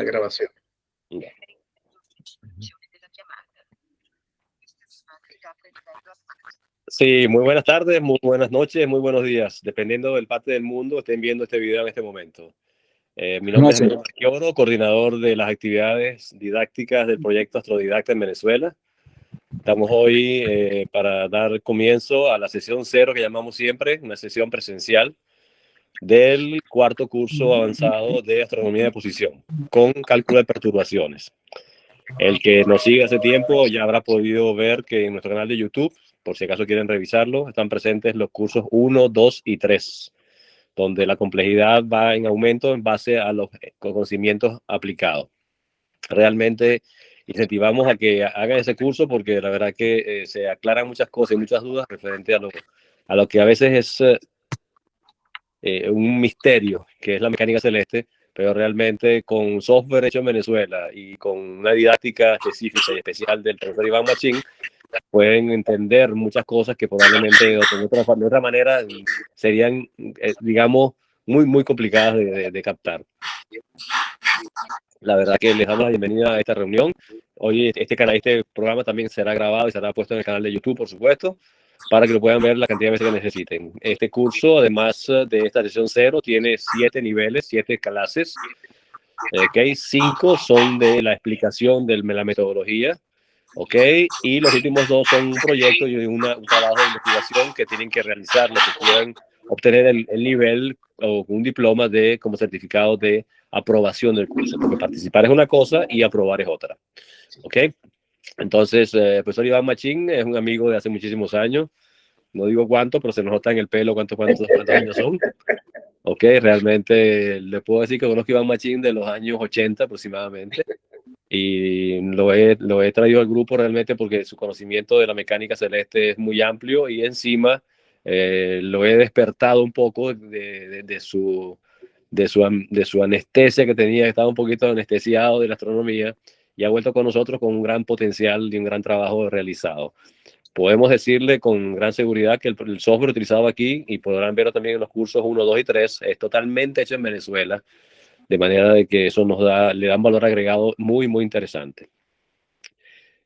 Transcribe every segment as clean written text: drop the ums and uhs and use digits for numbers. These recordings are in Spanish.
grabación. Ya. Sí, muy buenas tardes, muy buenas noches, muy buenos días, dependiendo del parte del mundo estén viendo este video en este momento. Mi nombre es Enrique Marquioro, coordinador de las actividades didácticas del proyecto Astrodidacta en Venezuela. Estamos hoy para dar comienzo a la sesión 0 que llamamos siempre, una sesión presencial del cuarto curso avanzado de astronomía de posición con cálculo de perturbaciones. El que nos sigue hace tiempo ya habrá podido ver que en nuestro canal de YouTube, por si acaso quieren revisarlo, están presentes los cursos 1, 2 y 3, donde la complejidad va en aumento en base a los conocimientos aplicados. Realmente incentivamos a que hagan ese curso porque la verdad que se aclaran muchas cosas y muchas dudas referente a lo que a veces es un misterio, que es la mecánica celeste, pero realmente con software hecho en Venezuela y con una didáctica específica y especial del profesor Iván Machín, pueden entender muchas cosas que probablemente de otra manera serían, digamos, muy complicadas de captar. La verdad que les damos la bienvenida a esta reunión. Hoy este programa también será grabado y será puesto en el canal de YouTube, por supuesto, para que lo puedan ver la cantidad de veces que necesiten. Este curso, además de esta sesión 0, tiene 7 niveles, 7 clases. 5 son de la explicación de la metodología, y los últimos 2 son un proyecto y un trabajo de investigación que tienen que realizar los que quieran obtener el nivel o un diploma como certificado de aprobación del curso, porque participar es una cosa y aprobar es otra. Entonces, el profesor Iván Machín es un amigo de hace muchísimos años, no digo cuánto, pero se nos nota en el pelo cuántos años son. Realmente le puedo decir que conozco a Iván Machín de los años 80 aproximadamente, y lo he traído al grupo realmente porque su conocimiento de la mecánica celeste es muy amplio, y encima lo he despertado un poco de su anestesia que tenía, estaba un poquito anestesiado de la astronomía, y ha vuelto con nosotros con un gran potencial y un gran trabajo realizado. Podemos decirle con gran seguridad que el software utilizado aquí, y podrán verlo también en los cursos 1, 2 y 3, es totalmente hecho en Venezuela, de manera de que eso le da un valor agregado muy interesante.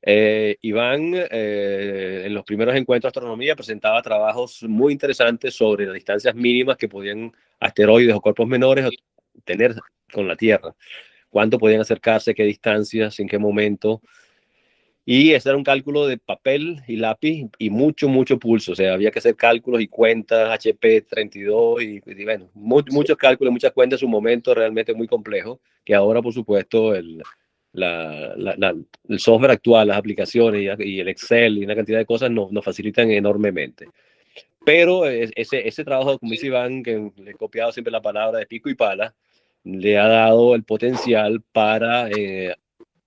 Iván, en los primeros encuentros de astronomía, presentaba trabajos muy interesantes sobre las distancias mínimas que podían asteroides o cuerpos menores tener con la Tierra. Cuánto podían acercarse, qué distancias, en qué momento. Y ese era un cálculo de papel y lápiz y mucho pulso. O sea, había que hacer cálculos y cuentas, HP 32 y bueno, muchos cálculos, muchas cuentas en su momento realmente muy complejo, que ahora, por supuesto, el software actual, las aplicaciones y el Excel y una cantidad de cosas nos facilitan enormemente. Pero ese trabajo, como dice Iván, que le he copiado siempre la palabra de pico y pala, le ha dado el potencial para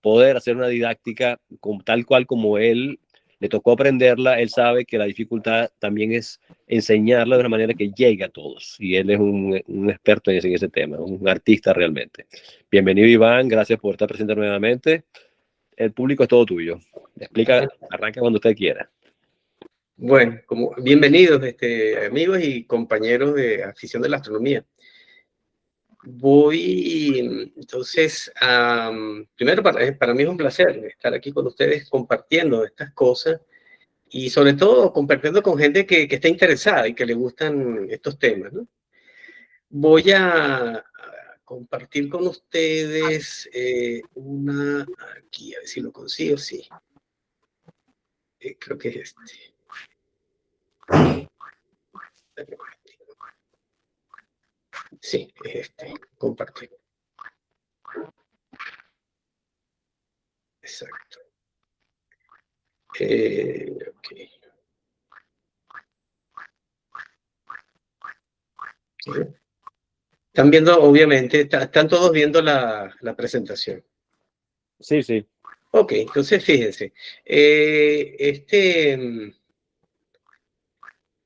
poder hacer una didáctica tal cual como él le tocó aprenderla. Él sabe que la dificultad también es enseñarla de una manera que llegue a todos, y él es un experto en ese tema, un artista realmente. Bienvenido, Iván, gracias por estar presente nuevamente. El público es todo tuyo. Explica, arranca cuando usted quiera. Bueno, bienvenidos amigos y compañeros de afición de la astronomía. Voy entonces primero para mí es un placer estar aquí con ustedes compartiendo estas cosas, y sobre todo compartiendo con gente que está interesada y que le gustan estos temas, ¿no? Voy a compartir con ustedes aquí, a ver si lo consigo, sí. Creo que es este. Sí, es este. Compartir. Exacto. Ok. Están viendo, obviamente, están todos viendo la presentación. Sí, sí. Ok, entonces fíjense.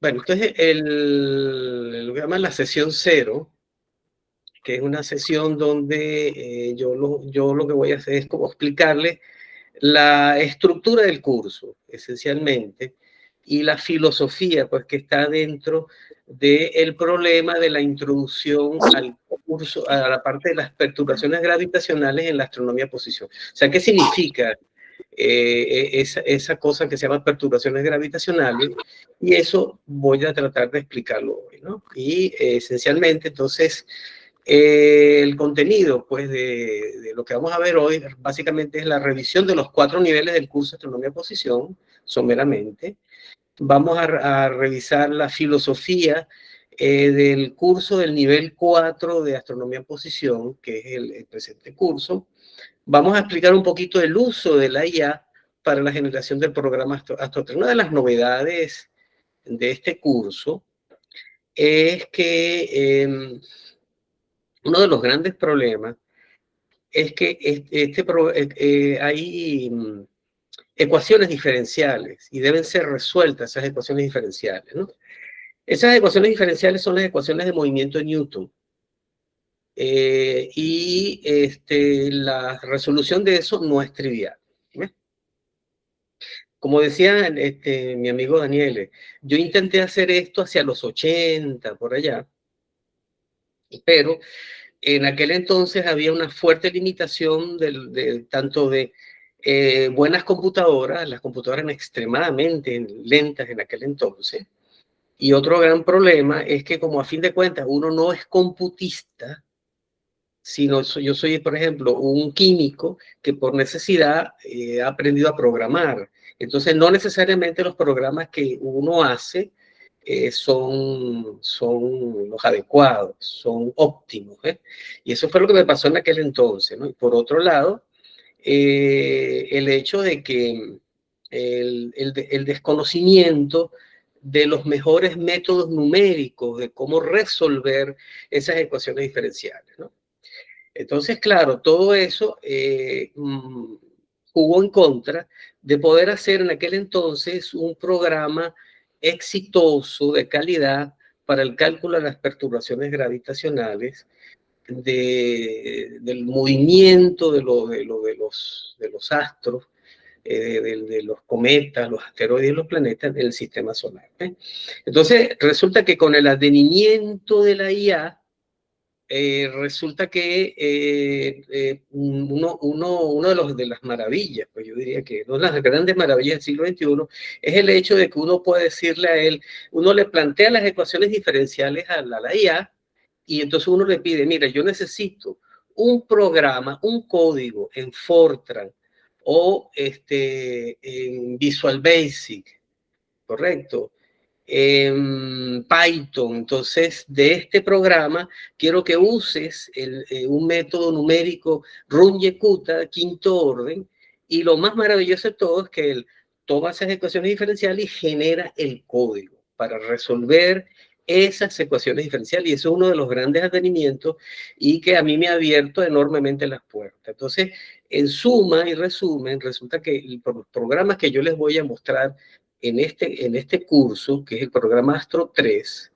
Bueno, entonces lo que llaman la sesión 0, que es una sesión donde yo lo que voy a hacer es como explicarle la estructura del curso, esencialmente, y la filosofía, pues, que está dentro del problema de la introducción al curso, a la parte de las perturbaciones gravitacionales en la astronomía de posición. O sea, ¿qué significa esa cosa que se llama perturbaciones gravitacionales? Y eso voy a tratar de explicarlo hoy, ¿no? Y esencialmente, entonces, el contenido, pues, de lo que vamos a ver hoy, básicamente es la revisión de los 4 niveles del curso de Astronomía de Posición, someramente. Vamos a revisar la filosofía del curso del nivel 4 de Astronomía en Posición, que es el presente curso. Vamos a explicar un poquito el uso de la IA para la generación del programa AstroTrack. Una de las novedades de este curso es que uno de los grandes problemas es que hay ecuaciones diferenciales y deben ser resueltas esas ecuaciones diferenciales, ¿no? Esas ecuaciones diferenciales son las ecuaciones de movimiento de Newton. La resolución de eso no es trivial. ¿Ves? Como decía mi amigo Daniel, yo intenté hacer esto hacia los 80, por allá, pero en aquel entonces había una fuerte limitación tanto de buenas computadoras, las computadoras eran extremadamente lentas en aquel entonces, y otro gran problema es que, como a fin de cuentas uno no es computista, sino yo soy, por ejemplo, un químico que por necesidad ha aprendido a programar. Entonces, no necesariamente los programas que uno hace son los adecuados, son óptimos. Y eso fue lo que me pasó en aquel entonces, ¿no? Y por otro lado, el hecho de que el desconocimiento de los mejores métodos numéricos de cómo resolver esas ecuaciones diferenciales, ¿no? Entonces, claro, todo eso jugó en contra de poder hacer en aquel entonces un programa exitoso de calidad para el cálculo de las perturbaciones gravitacionales, del movimiento de los astros, de los cometas, los asteroides y los planetas del sistema solar. Entonces, resulta que con el advenimiento de la IA, resulta que uno de las maravillas, pues yo diría que una de las grandes maravillas del siglo XXI es el hecho de que uno puede decirle a él, uno le plantea las ecuaciones diferenciales a la IA y entonces uno le pide, mira, yo necesito un programa, un código en Fortran o en Visual Basic, ¿correcto? En Python. Entonces, de este programa quiero que uses un método numérico Runge-Kutta, quinto orden, y lo más maravilloso de todo es que él toma esas ecuaciones diferenciales y genera el código para resolver esas ecuaciones diferenciales, y eso es uno de los grandes advenimientos y que a mí me ha abierto enormemente las puertas. Entonces, en suma y resumen, resulta que los programas que yo les voy a mostrar en este curso, que es el programa Astro 3,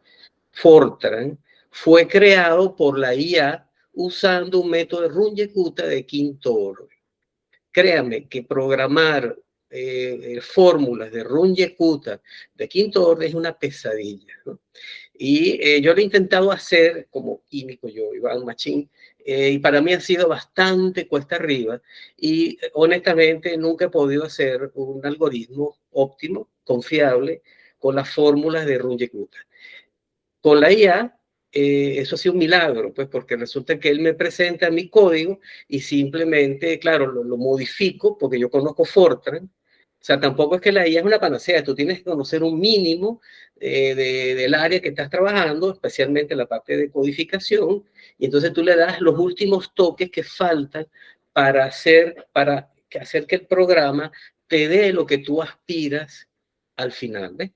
Fortran, fue creado por la IA usando un método de Runge-Kutta de quinto orden. Créanme que programar fórmulas de Runge-Kutta de quinto orden es una pesadilla, ¿no? Y yo lo he intentado hacer como químico, yo, Iván Machín, y para mí ha sido bastante cuesta arriba y honestamente nunca he podido hacer un algoritmo óptimo, confiable, con las fórmulas de Runge-Kutta. Con la IA, eso ha sido un milagro, pues porque resulta que él me presenta mi código y simplemente, claro, lo modifico porque yo conozco Fortran. O sea, tampoco es que la IA es una panacea, tú tienes que conocer un mínimo del área que estás trabajando, especialmente la parte de codificación, y entonces tú le das los últimos toques que faltan para hacer que el programa te dé lo que tú aspiras al final, ¿ves?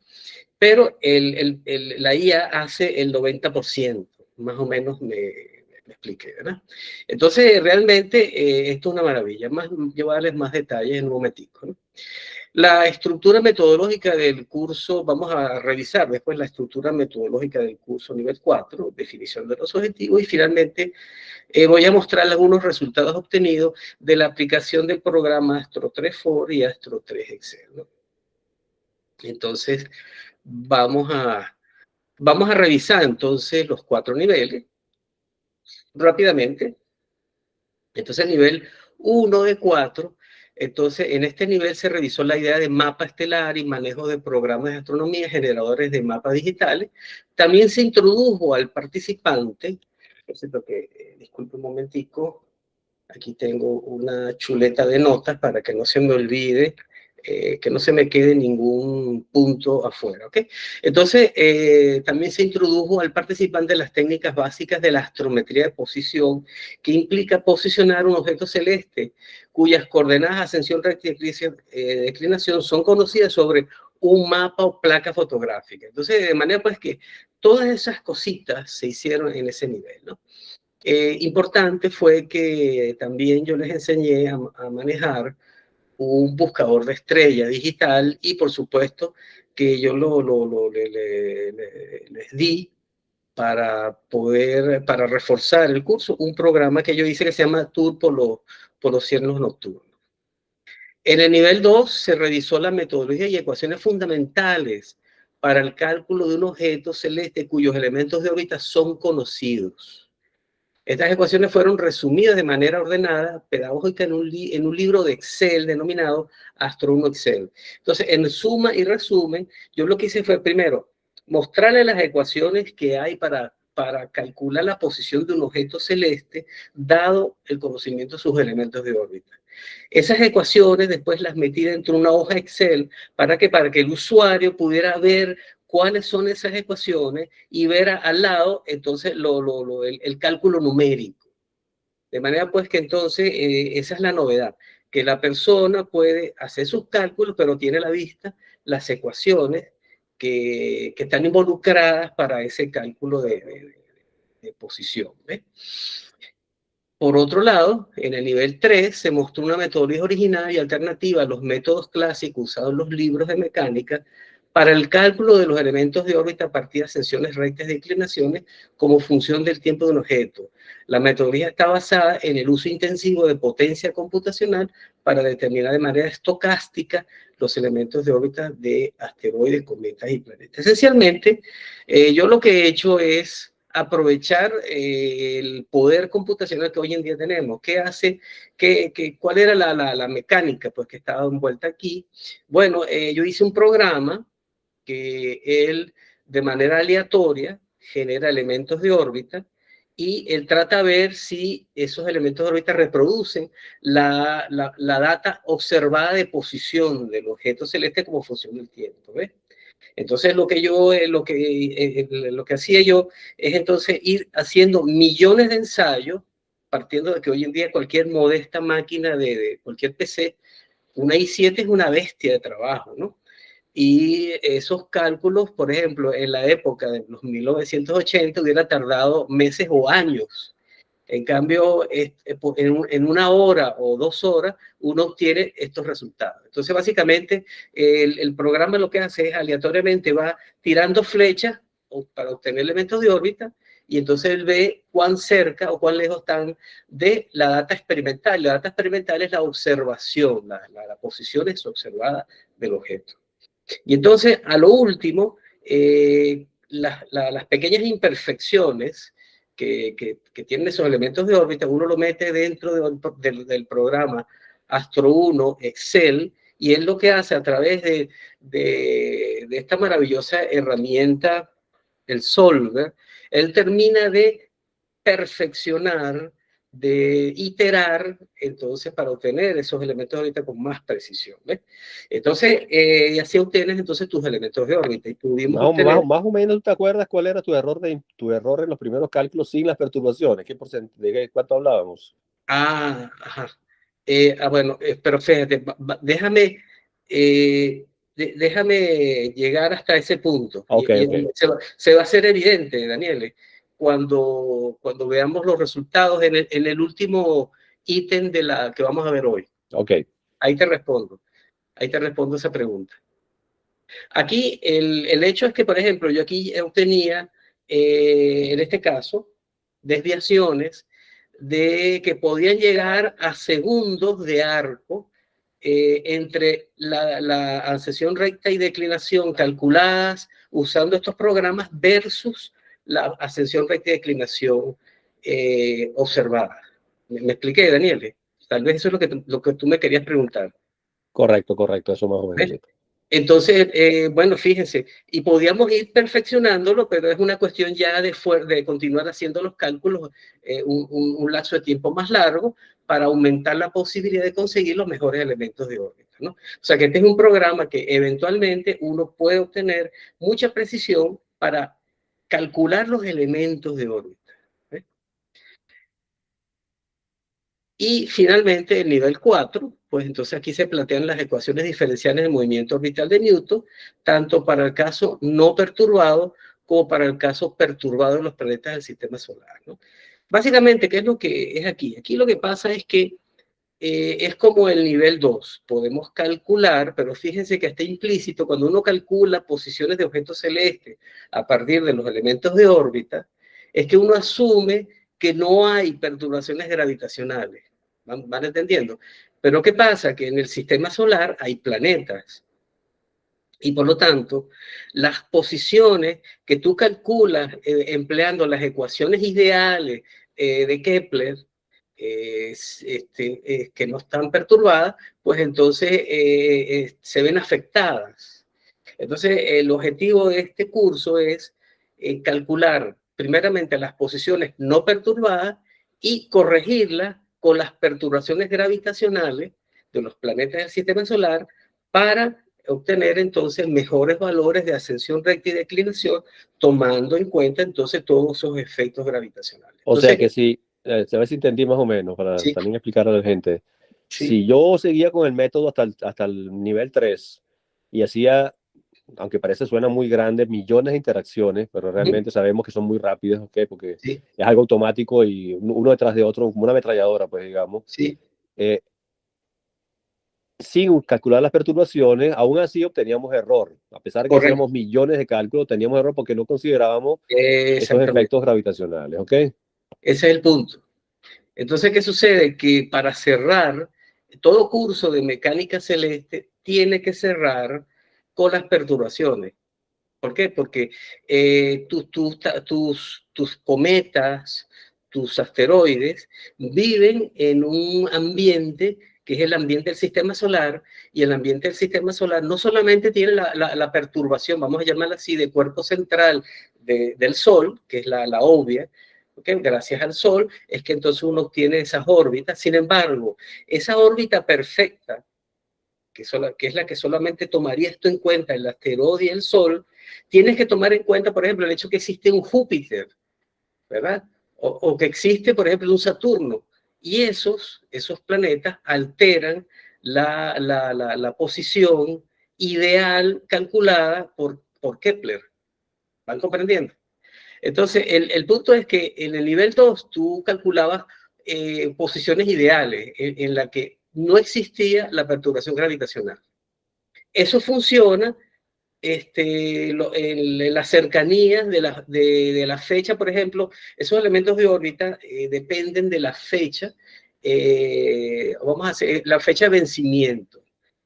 Pero la IA hace el 90%, más o menos me expliqué, ¿verdad? Entonces, realmente esto es una maravilla. Yo voy a darles más detalles en un momentico, ¿no? La estructura metodológica del curso, vamos a revisar después la estructura metodológica del curso nivel 4, definición de los objetivos, y finalmente voy a mostrar algunos resultados obtenidos de la aplicación del programa Astro 3 For y Astro 3 Excel, ¿no? Entonces, vamos a revisar entonces los 4 niveles rápidamente. Entonces, el nivel 1 de 4, entonces en este nivel se revisó la idea de mapa estelar y manejo de programas de astronomía, generadores de mapas digitales. También se introdujo al participante, disculpe un momentico, aquí tengo una chuleta de notas para que no se me olvide, que no se me quede ningún punto afuera, ¿ok? Entonces, también se introdujo al participante las técnicas básicas de la astrometría de posición, que implica posicionar un objeto celeste cuyas coordenadas, ascensión, recta y declinación son conocidas sobre un mapa o placa fotográfica. Entonces, de manera pues que todas esas cositas se hicieron en ese nivel, ¿no? Importante fue que también yo les enseñé a manejar un buscador de estrella digital y por supuesto que yo les di para reforzar el curso, un programa que yo hice que se llama Tour por los cielos nocturnos. En el nivel 2 se revisó la metodología y ecuaciones fundamentales para el cálculo de un objeto celeste cuyos elementos de órbita son conocidos. Estas ecuaciones fueron resumidas de manera ordenada, pedagógica, en un libro de Excel denominado Astro 1 Excel. Entonces, en suma y resumen, yo lo que hice fue primero mostrarle las ecuaciones que hay para calcular la posición de un objeto celeste, dado el conocimiento de sus elementos de órbita. Esas ecuaciones después las metí dentro de una hoja Excel para que el usuario pudiera ver cuáles son esas ecuaciones y ver al lado entonces el cálculo numérico. De manera pues que entonces esa es la novedad, que la persona puede hacer sus cálculos, pero tiene a la vista las ecuaciones que están involucradas para ese cálculo de posición. ¿Ves? Por otro lado, en el nivel 3 se mostró una metodología original y alternativa a los métodos clásicos usados en los libros de mecánica para el cálculo de los elementos de órbita a partir de ascensiones rectas de inclinaciones como función del tiempo de un objeto. La metodología está basada en el uso intensivo de potencia computacional para determinar de manera estocástica los elementos de órbita de asteroides, cometas y planetas. Esencialmente, yo lo que he hecho es aprovechar el poder computacional que hoy en día tenemos. ¿Qué hace? ¿Cuál era la mecánica pues, que estaba envuelta aquí? Bueno, yo hice un programa que él, de manera aleatoria, genera elementos de órbita y él trata de ver si esos elementos de órbita reproducen la data observada de posición del objeto celeste como función del tiempo. ¿Ves? Entonces lo que hacía yo es entonces ir haciendo millones de ensayos, partiendo de que hoy en día cualquier modesta máquina de cualquier PC, una i7 es una bestia de trabajo, ¿no? Y esos cálculos, por ejemplo, en la época de los 1980 hubiera tardado meses o años. En cambio, en una hora o 2 horas, uno obtiene estos resultados. Entonces, básicamente, el programa lo que hace es aleatoriamente va tirando flechas para obtener elementos de órbita y entonces él ve cuán cerca o cuán lejos están de la data experimental. La data experimental es la observación, la posición es observada del objeto. Y entonces, a lo último, las pequeñas imperfecciones que tienen esos elementos de órbita, uno lo mete dentro del programa Astro 1 Excel, y él lo que hace a través de esta maravillosa herramienta, el Solver, él termina de perfeccionar, de iterar, entonces, para obtener esos elementos de órbita con más precisión. ¿Ves? Entonces, y así obtienes entonces tus elementos de órbita. Y pudimos obtener... Más o menos, ¿te acuerdas cuál era tu error en los primeros cálculos sin las perturbaciones? ¿De cuánto hablábamos? Ajá. Bueno, pero fíjate, déjame llegar hasta ese punto. Okay, Y okay. se va a hacer evidente, Daniel, cuando veamos los resultados en el último ítem de la que vamos a ver hoy. Okay. Ahí te respondo esa pregunta. Aquí el hecho es que, por ejemplo, yo aquí obtenía, en este caso, desviaciones de que podían llegar a segundos de arco entre la ascensión recta y declinación calculadas usando estos programas versus la ascensión recta y declinación observada. ¿Me expliqué, Daniel? Tal vez eso es lo que tú me querías preguntar. Correcto, correcto, eso más o menos. ¿Ves? Entonces, bueno, fíjense, y podíamos ir perfeccionándolo, pero es una cuestión ya de continuar haciendo los cálculos un lapso de tiempo más largo para aumentar la posibilidad de conseguir los mejores elementos de órbita, ¿no? O sea que este es un programa que eventualmente uno puede obtener mucha precisión para calcular los elementos de órbita. ¿Ves? Y finalmente el nivel 4, pues entonces aquí se plantean las ecuaciones diferenciales del movimiento orbital de Newton, tanto para el caso no perturbado como para el caso perturbado en los planetas del sistema solar, ¿no? Básicamente, ¿qué es lo que es aquí? Aquí lo que pasa es que es como el nivel 2. Podemos calcular, pero fíjense que está implícito cuando uno calcula posiciones de objetos celestes a partir de los elementos de órbita, es que uno asume que no hay perturbaciones gravitacionales. ¿Van entendiendo? Pero ¿qué pasa? Que en el sistema solar hay planetas. Y por lo tanto, las posiciones que tú calculas empleando las ecuaciones ideales de Kepler, que no están perturbadas, pues entonces se ven afectadas. Entonces, el objetivo de este curso es calcular primeramente las posiciones no perturbadas y corregirlas con las perturbaciones gravitacionales de los planetas del sistema solar para obtener entonces mejores valores de ascensión recta y declinación, tomando en cuenta entonces todos esos efectos gravitacionales. O Entonces, sea que si, a ver si entendí más o menos, para sí, también explicar a la gente. sí, Si yo seguía con el método hasta el nivel 3 y hacía, aunque parece suena muy grande, millones de interacciones, pero realmente sabemos que son muy rápidas, ¿ok? Porque sí, es algo automático y uno detrás de otro, como una ametralladora, pues digamos. sí, Eh, Sin calcular las perturbaciones, aún así obteníamos error. A pesar de que correcto, hiciéramos millones de cálculos, teníamos error porque no considerábamos esos exactamente, efectos gravitacionales, ¿ok? ese es el punto. Entonces, ¿qué sucede? Que para cerrar, todo curso de mecánica celeste tiene que cerrar con las perturbaciones. ¿Por qué? Porque tus cometas, tus asteroides, viven en un ambiente que es el ambiente del sistema solar, y el ambiente del sistema solar no solamente tiene la perturbación, vamos a llamarla así, de cuerpo central del Sol, que es la obvia, ¿okay? Gracias al Sol es que entonces uno obtiene esas órbitas. Sin embargo, esa órbita perfecta, que es la que solamente tomaría esto en cuenta el asteroide y el Sol, tienes que tomar en cuenta, por ejemplo, el hecho que existe un Júpiter, ¿verdad? O que existe, por ejemplo, un Saturno. Y esos planetas alteran la posición ideal calculada por Kepler. ¿Van comprendiendo? Entonces, el punto es que en el nivel 2 tú calculabas posiciones ideales en la que no existía la perturbación gravitacional. Eso funciona en las cercanías de la fecha, por ejemplo, esos elementos de órbita dependen de la fecha, vamos a hacer la fecha de vencimiento.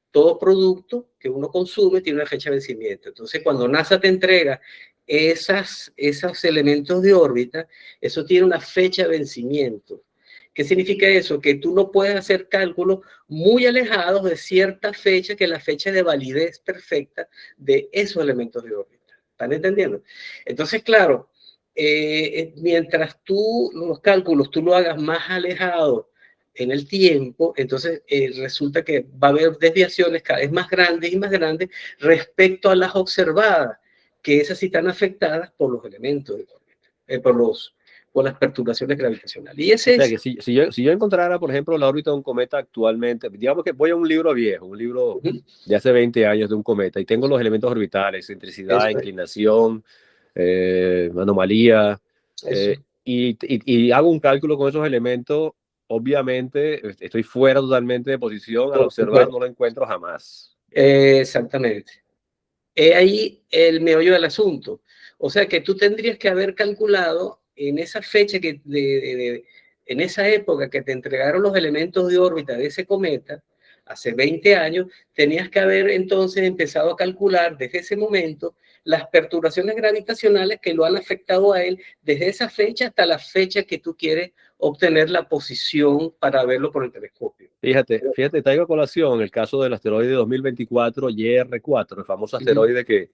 Todo producto que uno consume tiene una fecha de vencimiento. Entonces, cuando NASA te entrega esos elementos de órbita, eso tiene una fecha de vencimiento. ¿Qué significa eso? Que tú no puedes hacer cálculos muy alejados de cierta fecha, que es la fecha de validez perfecta de esos elementos de órbita. ¿Están entendiendo? Entonces, claro, mientras los cálculos tú lo hagas más alejado en el tiempo, entonces resulta que va a haber desviaciones cada vez más grandes y más grandes respecto a las observadas, que esas sí están afectadas por los elementos de órbita, por las perturbaciones gravitacionales. Y O ese sea es... que si yo encontrara, por ejemplo, la órbita de un cometa actualmente, digamos que voy a un libro viejo, un libro de hace 20 años de un cometa, y tengo los elementos orbitales, excentricidad, Eso es, inclinación, anomalía, eso. y hago un cálculo con esos elementos, obviamente estoy fuera totalmente de posición, al Por observar supuesto. no lo encuentro jamás. Exactamente. Es ahí el meollo del asunto. O sea que tú tendrías que haber calculado en esa fecha, en esa época que te entregaron los elementos de órbita de ese cometa, hace 20 años, tenías que haber entonces empezado a calcular desde ese momento las perturbaciones gravitacionales que lo han afectado a él desde esa fecha hasta la fecha que tú quieres obtener la posición para verlo por el telescopio. Fíjate, traigo a colación el caso del asteroide 2024 YR4, el famoso asteroide que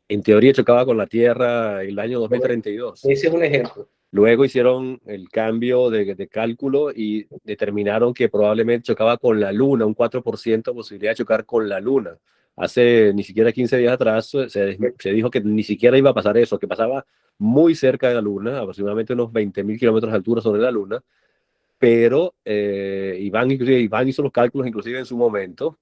en teoría chocaba con la Tierra en el año 2032. Ese es un ejemplo. Luego hicieron el cambio de cálculo y determinaron que probablemente chocaba con la Luna, un 4% de posibilidad de chocar con la Luna. Hace ni siquiera 15 días atrás se dijo que ni siquiera iba a pasar eso, que pasaba muy cerca de la Luna, aproximadamente unos 20.000 kilómetros de altura sobre la Luna, pero Iván hizo los cálculos inclusive en su momento,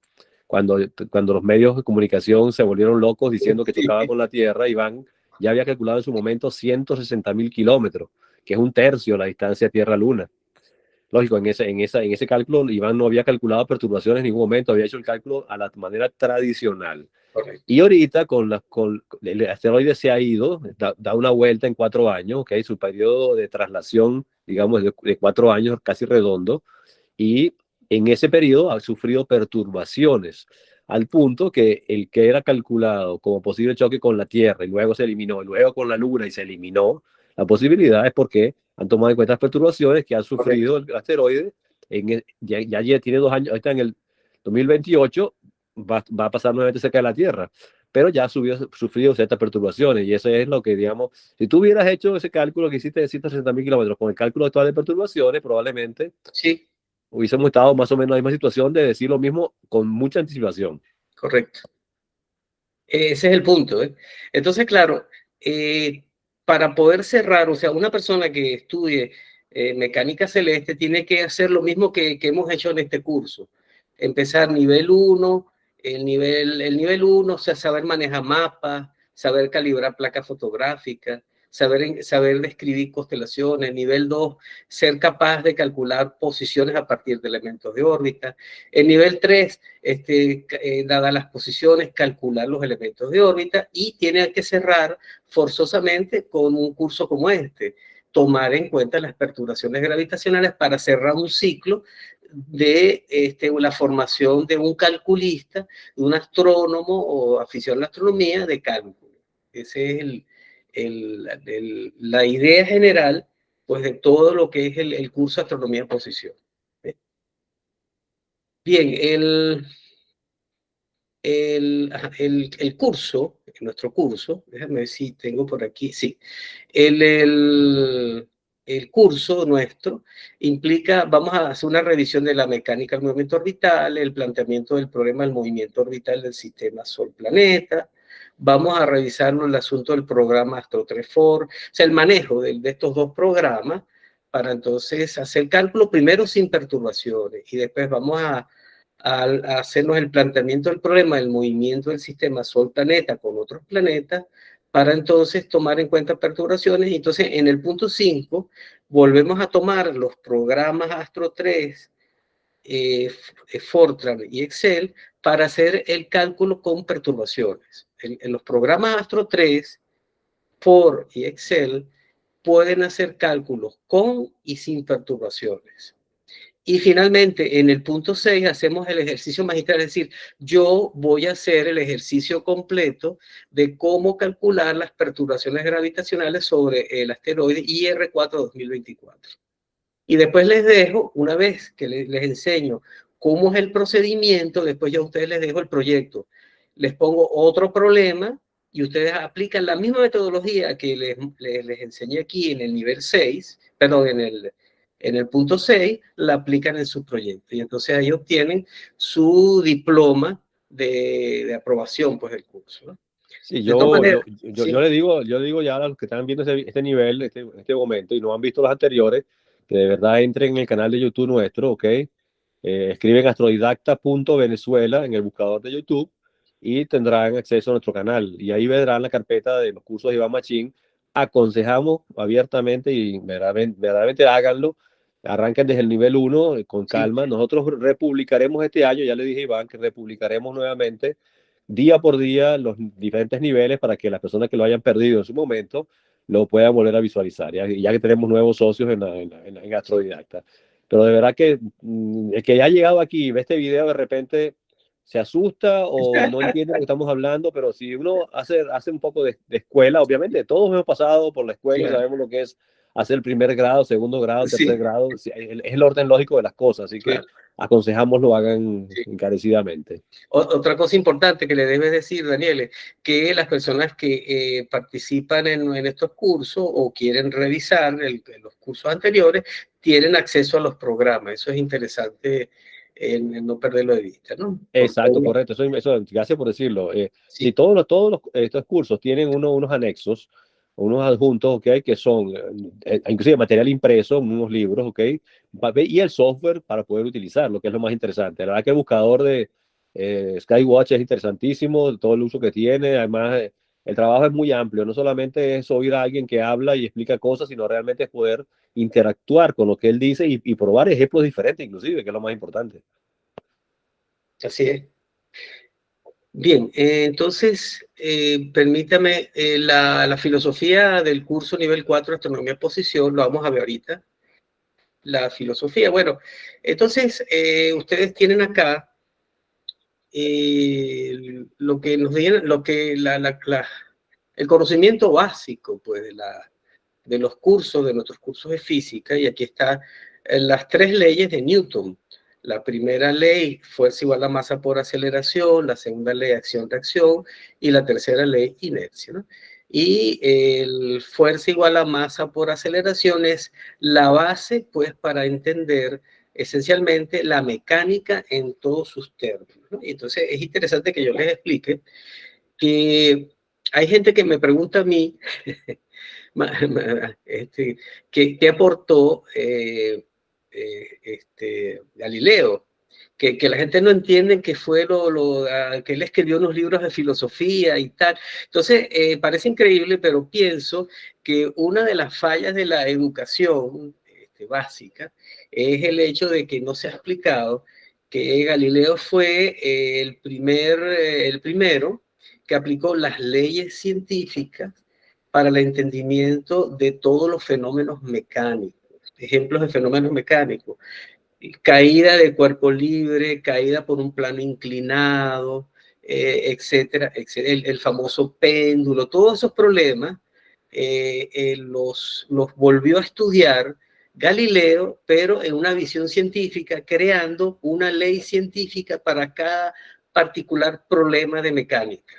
cuando los medios de comunicación se volvieron locos diciendo que chocaba con la Tierra. Iván ya había calculado en su momento 160.000 kilómetros, que es un tercio la distancia Tierra-Luna. Lógico, en ese cálculo Iván no había calculado perturbaciones en ningún momento, había hecho el cálculo a la manera tradicional. Correcto. Y ahorita el asteroide se ha ido, da una vuelta en 4 años, ¿okay? Su periodo de traslación, digamos, de 4 años, casi redondo, y en ese periodo ha sufrido perturbaciones, al punto que el que era calculado como posible choque con la Tierra y luego se eliminó, y luego con la Luna y se eliminó, la posibilidad es porque han tomado en cuenta las perturbaciones que ha sufrido el asteroide. Ya tiene 2 años, ahorita en el 2028 va a pasar nuevamente cerca de la Tierra, pero ya ha sufrido ciertas perturbaciones, y eso es lo que, digamos, si tú hubieras hecho ese cálculo que hiciste de 160.000 kilómetros con el cálculo actual de perturbaciones, probablemente sí, hubiésemos estado más o menos en la misma situación de decir lo mismo con mucha anticipación. correcto. Ese es el punto, ¿eh? Entonces, claro, para poder cerrar, o sea, una persona que estudie mecánica celeste tiene que hacer lo mismo que hemos hecho en este curso. Empezar nivel 1, el nivel 1, o sea, saber manejar mapas, saber calibrar placas fotográficas, saber describir constelaciones. Nivel 2, ser capaz de calcular posiciones a partir de elementos de órbita. El nivel 3, dadas las posiciones, calcular los elementos de órbita, y tiene que cerrar forzosamente con un curso como este, tomar en cuenta las perturbaciones gravitacionales para cerrar un ciclo de la formación de un calculista, de un astrónomo o afición a la astronomía de cálculo. Esa es la idea general, pues, de todo lo que es el curso de astronomía en posición. Bien, el curso, nuestro curso, déjame ver si tengo por aquí, sí, el curso nuestro implica, vamos a hacer una revisión de la mecánica del movimiento orbital, el planteamiento del problema del movimiento orbital del sistema Sol-Planeta, vamos a revisar el asunto del programa Astro 3-4, o sea, el manejo de estos dos programas, para entonces hacer cálculo primero sin perturbaciones, y después vamos a hacernos el planteamiento del problema del movimiento del sistema Sol-Planeta con otros planetas, para entonces tomar en cuenta perturbaciones. Y entonces en el punto 5 volvemos a tomar los programas Astro 3, Fortran y Excel para hacer el cálculo con perturbaciones. En los programas Astro 3, For y Excel pueden hacer cálculos con y sin perturbaciones. Y finalmente, en el punto 6, hacemos el ejercicio magistral, es decir, yo voy a hacer el ejercicio completo de cómo calcular las perturbaciones gravitacionales sobre el asteroide IR4 2024. Y después les dejo, una vez que les enseño cómo es el procedimiento, después ya a ustedes les dejo el proyecto. Les pongo otro problema y ustedes aplican la misma metodología que les enseñé aquí en el nivel 6, perdón, en el punto 6, la aplican en su proyecto. Y entonces ahí obtienen su diploma de aprobación, pues, del curso, ¿no? Sí, De todas maneras, sí. Yo le digo ya a los que están viendo este nivel, este momento, y no han visto los anteriores, que de verdad entren en el canal de YouTube nuestro, ¿ok? Escriben astrodidacta.venezuela en el buscador de YouTube y tendrán acceso a nuestro canal. Y ahí verán la carpeta de los cursos de Iván Machín. Aconsejamos abiertamente y verdaderamente háganlo. Arranquen desde el nivel 1 con calma. Nosotros republicaremos este año, ya le dije a Iván que republicaremos nuevamente día por día los diferentes niveles para que las personas que lo hayan perdido en su momento lo puedan volver a visualizar, ya que tenemos nuevos socios en Astrodidacta. pero de verdad que el que ya ha llegado aquí y ve este video de repente se asusta o no entiende lo que estamos hablando, pero si uno hace un poco de escuela, obviamente todos hemos pasado por la escuela y Claro, sabemos lo que es hacer el primer grado, segundo grado, tercer sí, grado, es el orden lógico de las cosas, así que claro. aconsejamos lo hagan Sí. encarecidamente. Otra cosa importante que le debes decir, Daniel, es que las personas que participan en estos cursos o quieren revisar los cursos anteriores tienen acceso a los programas. Eso es interesante en no perderlo de vista, ¿no? Porque, Exacto, correcto. Gracias por decirlo. Si sí, todos estos cursos tienen unos anexos, unos adjuntos, ¿ok? Que son inclusive material impreso, unos libros, ¿ok? Y el software para poder utilizarlo, que es lo más interesante. La verdad que el buscador de Skywatch es interesantísimo, todo el uso que tiene. Además, el trabajo es muy amplio. No solamente es oír a alguien que habla y explica cosas, sino realmente es poder interactuar con lo que él dice y probar ejemplos diferentes, inclusive, que es lo más importante. así es. Bien, entonces, permítame, la filosofía del curso nivel 4 Astronomía Posición, lo vamos a ver ahorita. La filosofía, bueno, entonces, ustedes tienen acá lo que nos dieron, lo que el conocimiento básico, pues, de los cursos, de nuestros cursos de física, y aquí están las tres leyes de Newton. La primera ley, fuerza igual a masa por aceleración, la segunda ley, acción-reacción, y la tercera ley, inercia, ¿no? Y el fuerza igual a masa por aceleración es la base, pues, para entender esencialmente la mecánica en todos sus términos, ¿no? Y entonces es interesante que yo les explique que hay gente que me pregunta a mí, ¿qué aportó Galileo? Que la gente no entiende que fue que él escribió unos libros de filosofía y tal. Entonces, parece increíble, pero pienso que una de las fallas de la educación básica es el hecho de que no se ha explicado que Galileo fue el primero que aplicó las leyes científicas para el entendimiento de todos los fenómenos mecánicos. Ejemplos de fenómenos mecánicos: caída de cuerpo libre, caída por un plano inclinado, etcétera, etcétera. El famoso péndulo, todos esos problemas los volvió a estudiar Galileo, pero en una visión científica, creando una ley científica para cada particular problema de mecánica.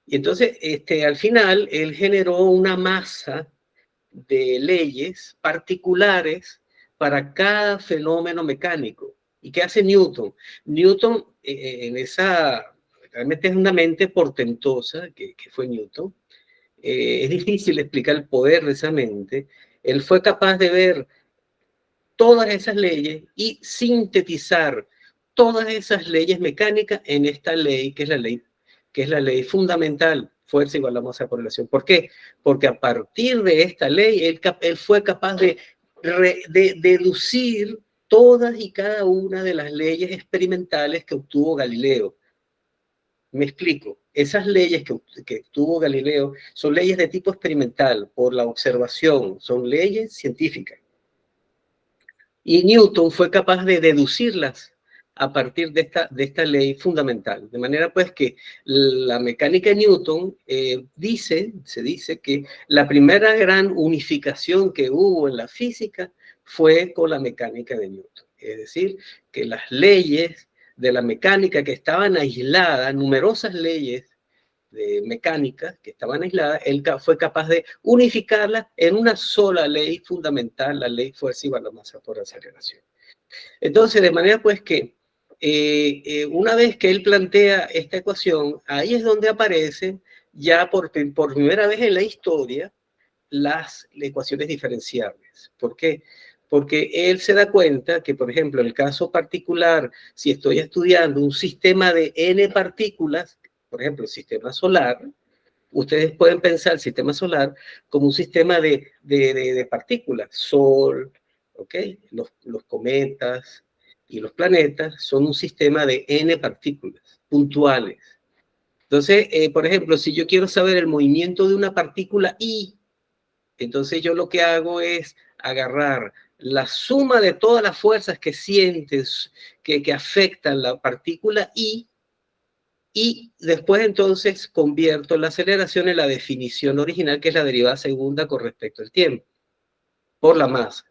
Y entonces, al final, él generó una masa de leyes particulares para cada fenómeno mecánico. ¿Y qué hace Newton? Newton, realmente es una mente portentosa que fue Newton. Es difícil explicar el poder de esa mente. Él fue capaz de ver todas esas leyes y sintetizar todas esas leyes mecánicas en esta ley, que es la ley fundamental, fuerza igual a masa por relación. ¿Por qué? Porque a partir de esta ley, él fue capaz de deducir todas y cada una de las leyes experimentales que obtuvo Galileo. Me explico. Esas leyes que obtuvo Galileo son leyes de tipo experimental, por la observación, son leyes científicas. Y Newton fue capaz de deducirlas a partir de esta ley fundamental. De manera pues que la mecánica de Newton se dice que la primera gran unificación que hubo en la física fue con la mecánica de Newton. Es decir, que las leyes de la mecánica que estaban aisladas, numerosas leyes de mecánica que estaban aisladas, él fue capaz de unificarlas en una sola ley fundamental, la ley fuerza igual a masa por aceleración. Entonces, de manera pues que una vez que él plantea esta ecuación, ahí es donde aparecen ya por primera vez en la historia las ecuaciones diferenciables. ¿Por qué? Porque él se da cuenta que, por ejemplo, en el caso particular, si estoy estudiando un sistema de n partículas, por ejemplo, el sistema solar, ustedes pueden pensar el sistema solar como un sistema de partículas. Sol, ¿ok? Los cometas y los planetas son un sistema de n partículas puntuales. Entonces, por ejemplo, si yo quiero saber el movimiento de una partícula I, entonces yo lo que hago es agarrar la suma de todas las fuerzas que sientes que afectan la partícula y después entonces convierto la aceleración en la definición original, que es la derivada segunda con respecto al tiempo, por la masa.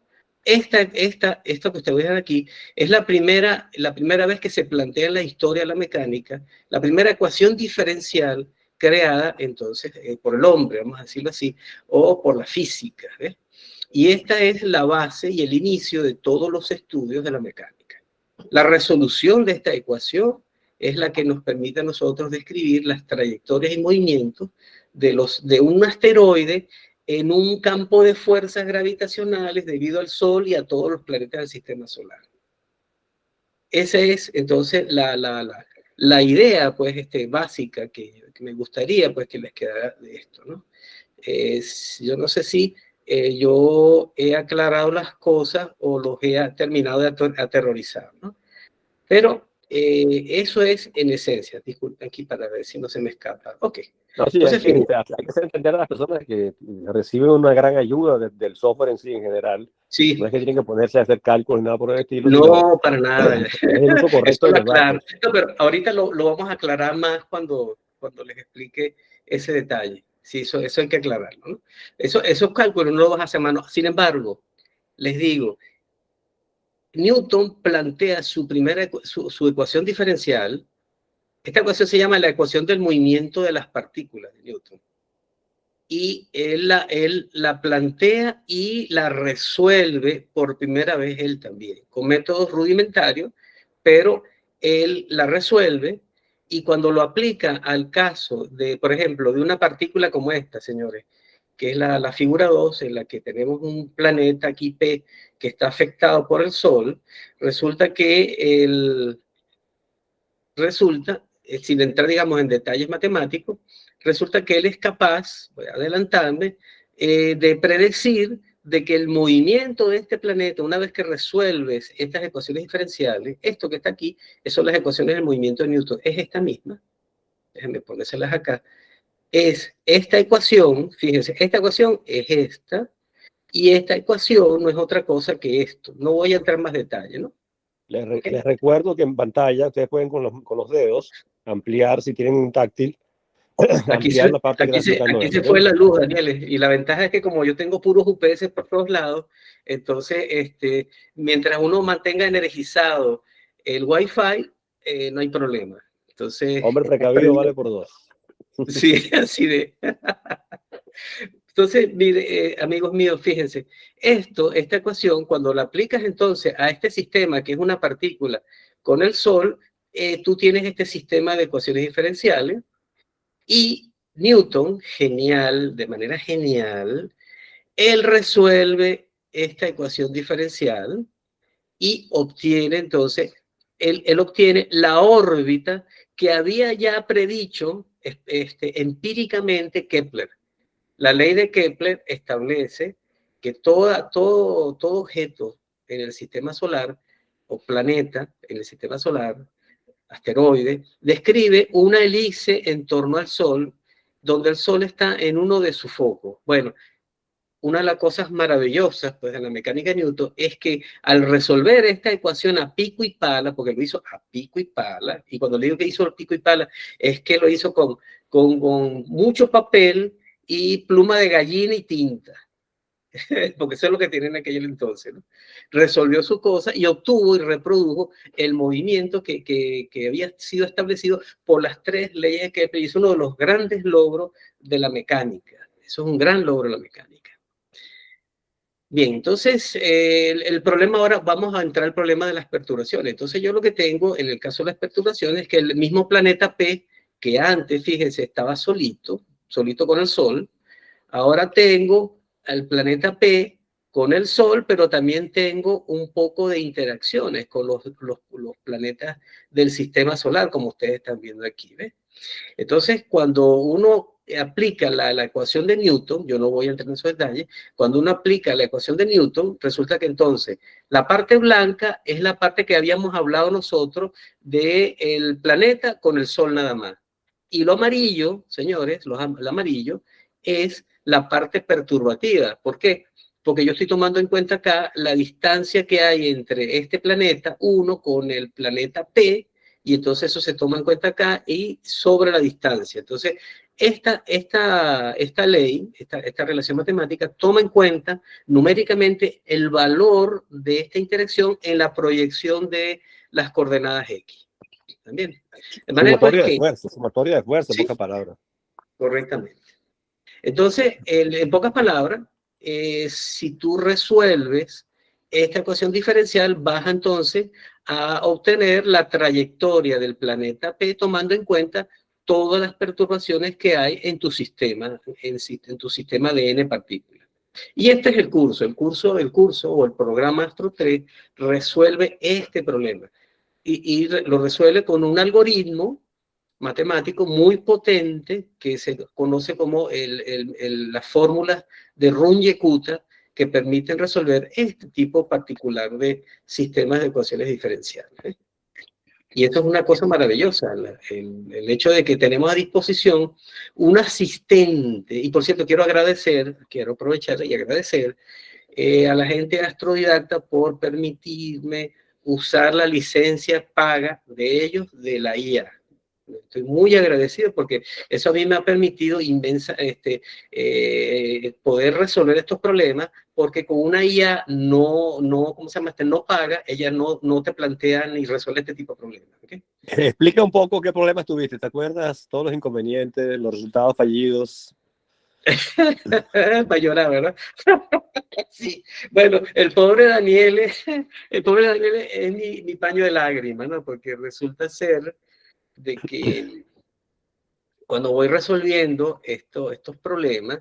Esto que ustedes ven aquí es la primera vez que se plantea en la historia de la mecánica, la primera ecuación diferencial creada entonces por el hombre, vamos a decirlo así, o por la física. Y esta es la base y el inicio de todos los estudios de la mecánica. La resolución de esta ecuación es la que nos permite a nosotros describir las trayectorias y movimientos de un asteroide en un campo de fuerzas gravitacionales debido al Sol y a todos los planetas del sistema solar. Esa es entonces la idea pues, básica que me gustaría pues, que les quedara de esto, ¿no? Yo no sé si yo he aclarado las cosas o los he terminado de aterrorizar, ¿no? Pero eso es en esencia. Disculpen aquí para ver si no se me escapa. Ok. No, sí, Entonces, hay que hacer entender a las personas que reciben una gran ayuda del software en sí en general. sí. No es que tienen que ponerse a hacer cálculos ni nada por el estilo. No, para nada. Es el uso correcto Eso de lo los aclaro. datos. No, pero ahorita lo vamos a aclarar más cuando les explique ese detalle. Sí, eso hay que aclararlo, ¿no? Esos cálculos no los vas a hacer a mano. Sin embargo, les digo, Newton plantea su ecuación diferencial. Esta ecuación se llama la ecuación del movimiento de las partículas de Newton. Y él la plantea y la resuelve por primera vez él también, con métodos rudimentarios, pero él la resuelve y cuando lo aplica al caso de, por ejemplo, de una partícula como esta, señores, que es la figura 2, en la que tenemos un planeta aquí P que está afectado por el Sol, resulta que sin entrar, digamos, en detalles matemáticos, resulta que él es capaz, voy a adelantarme, de predecir de que el movimiento de este planeta, una vez que resuelves estas ecuaciones diferenciales, esto que está aquí, son las ecuaciones del movimiento de Newton, es esta misma, déjenme ponérselas acá, es esta ecuación, fíjense, esta ecuación es esta, y esta ecuación no es otra cosa que esto. No voy a entrar en más detalle, ¿no? Les recuerdo que en pantalla ustedes pueden con los dedos ampliar, si tienen un táctil, ampliar la parte que está explicando aquí él. se fue la luz, Daniel, y la ventaja es que como yo tengo puros UPS por todos lados, entonces, mientras uno mantenga energizado el Wi-Fi, no hay problema. Entonces, Hombre precavido vale por dos. Sí, así de... Entonces, mire, amigos míos, fíjense, esta ecuación, cuando la aplicas entonces a este sistema, que es una partícula con el Sol, tú tienes este sistema de ecuaciones diferenciales y Newton, genial, de manera genial, él resuelve esta ecuación diferencial y obtiene entonces, él obtiene la órbita que había ya predicho empíricamente Kepler. La ley de Kepler establece que todo objeto en el sistema solar o planeta en el sistema solar, asteroide, describe una elipse en torno al Sol, donde el Sol está en uno de sus focos. Bueno, una de las cosas maravillosas pues, de la mecánica de Newton es que al resolver esta ecuación a pico y pala, porque lo hizo a pico y pala, y cuando le digo que hizo a pico y pala, es que lo hizo con mucho papel y pluma de gallina y tinta, porque eso es lo que tienen en aquel entonces, ¿no? Resolvió su cosa y obtuvo y reprodujo el movimiento que había sido establecido por las tres leyes de Kepler, y es uno de los grandes logros de la mecánica. Eso es un gran logro de la mecánica. Bien, entonces el problema ahora, vamos a entrar al problema de las perturbaciones. Entonces yo lo que tengo en el caso de las perturbaciones es que el mismo planeta P, que antes, fíjense, estaba solito con el Sol, ahora tengo al planeta P con el Sol, pero también tengo un poco de interacciones con los planetas del sistema solar, como ustedes están viendo aquí, ¿ves? Entonces, cuando uno aplica la ecuación de Newton, yo no voy a entrar en esos detalles, cuando uno aplica la ecuación de Newton, resulta que entonces la parte blanca es la parte que habíamos hablado nosotros del planeta con el Sol nada más. Y lo amarillo, señores, lo amarillo es la parte perturbativa. ¿Por qué? porque yo estoy tomando en cuenta acá la distancia que hay entre este planeta 1 con el planeta P, y entonces eso se toma en cuenta acá y sobre la distancia. Entonces, esta ley, esta relación matemática, toma en cuenta numéricamente el valor de esta interacción en la proyección de las coordenadas X. También. De manera pues que, sumatoria de fuerza, en sí, pocas palabras. correctamente. Entonces, en pocas palabras, si tú resuelves esta ecuación diferencial, vas entonces a obtener la trayectoria del planeta P tomando en cuenta todas las perturbaciones que hay en tu sistema, en tu sistema de n partículas. Y este es el curso o el programa Astro 3 resuelve este problema y lo resuelve con un algoritmo matemático muy potente que se conoce como las fórmulas de Runge-Kutta, que permiten resolver este tipo particular de sistemas de ecuaciones diferenciales. Y esto es una cosa maravillosa, el hecho de que tenemos a disposición un asistente. Y por cierto, quiero aprovechar y agradecer a la gente de Astrodidacta por permitirme usar la licencia paga de ellos de la IA. Estoy muy agradecido porque eso a mí me ha permitido poder resolver estos problemas, porque con una IA ¿cómo se llama? No paga, ella no te plantea ni resuelve este tipo de problemas. ¿Okay? Explica un poco qué problemas tuviste. ¿Te acuerdas? Todos los inconvenientes, los resultados fallidos. Para llorar, ¿verdad? Sí. Bueno, el pobre Daniel es mi paño de lágrimas, ¿no? Porque resulta ser de que cuando voy resolviendo estos problemas,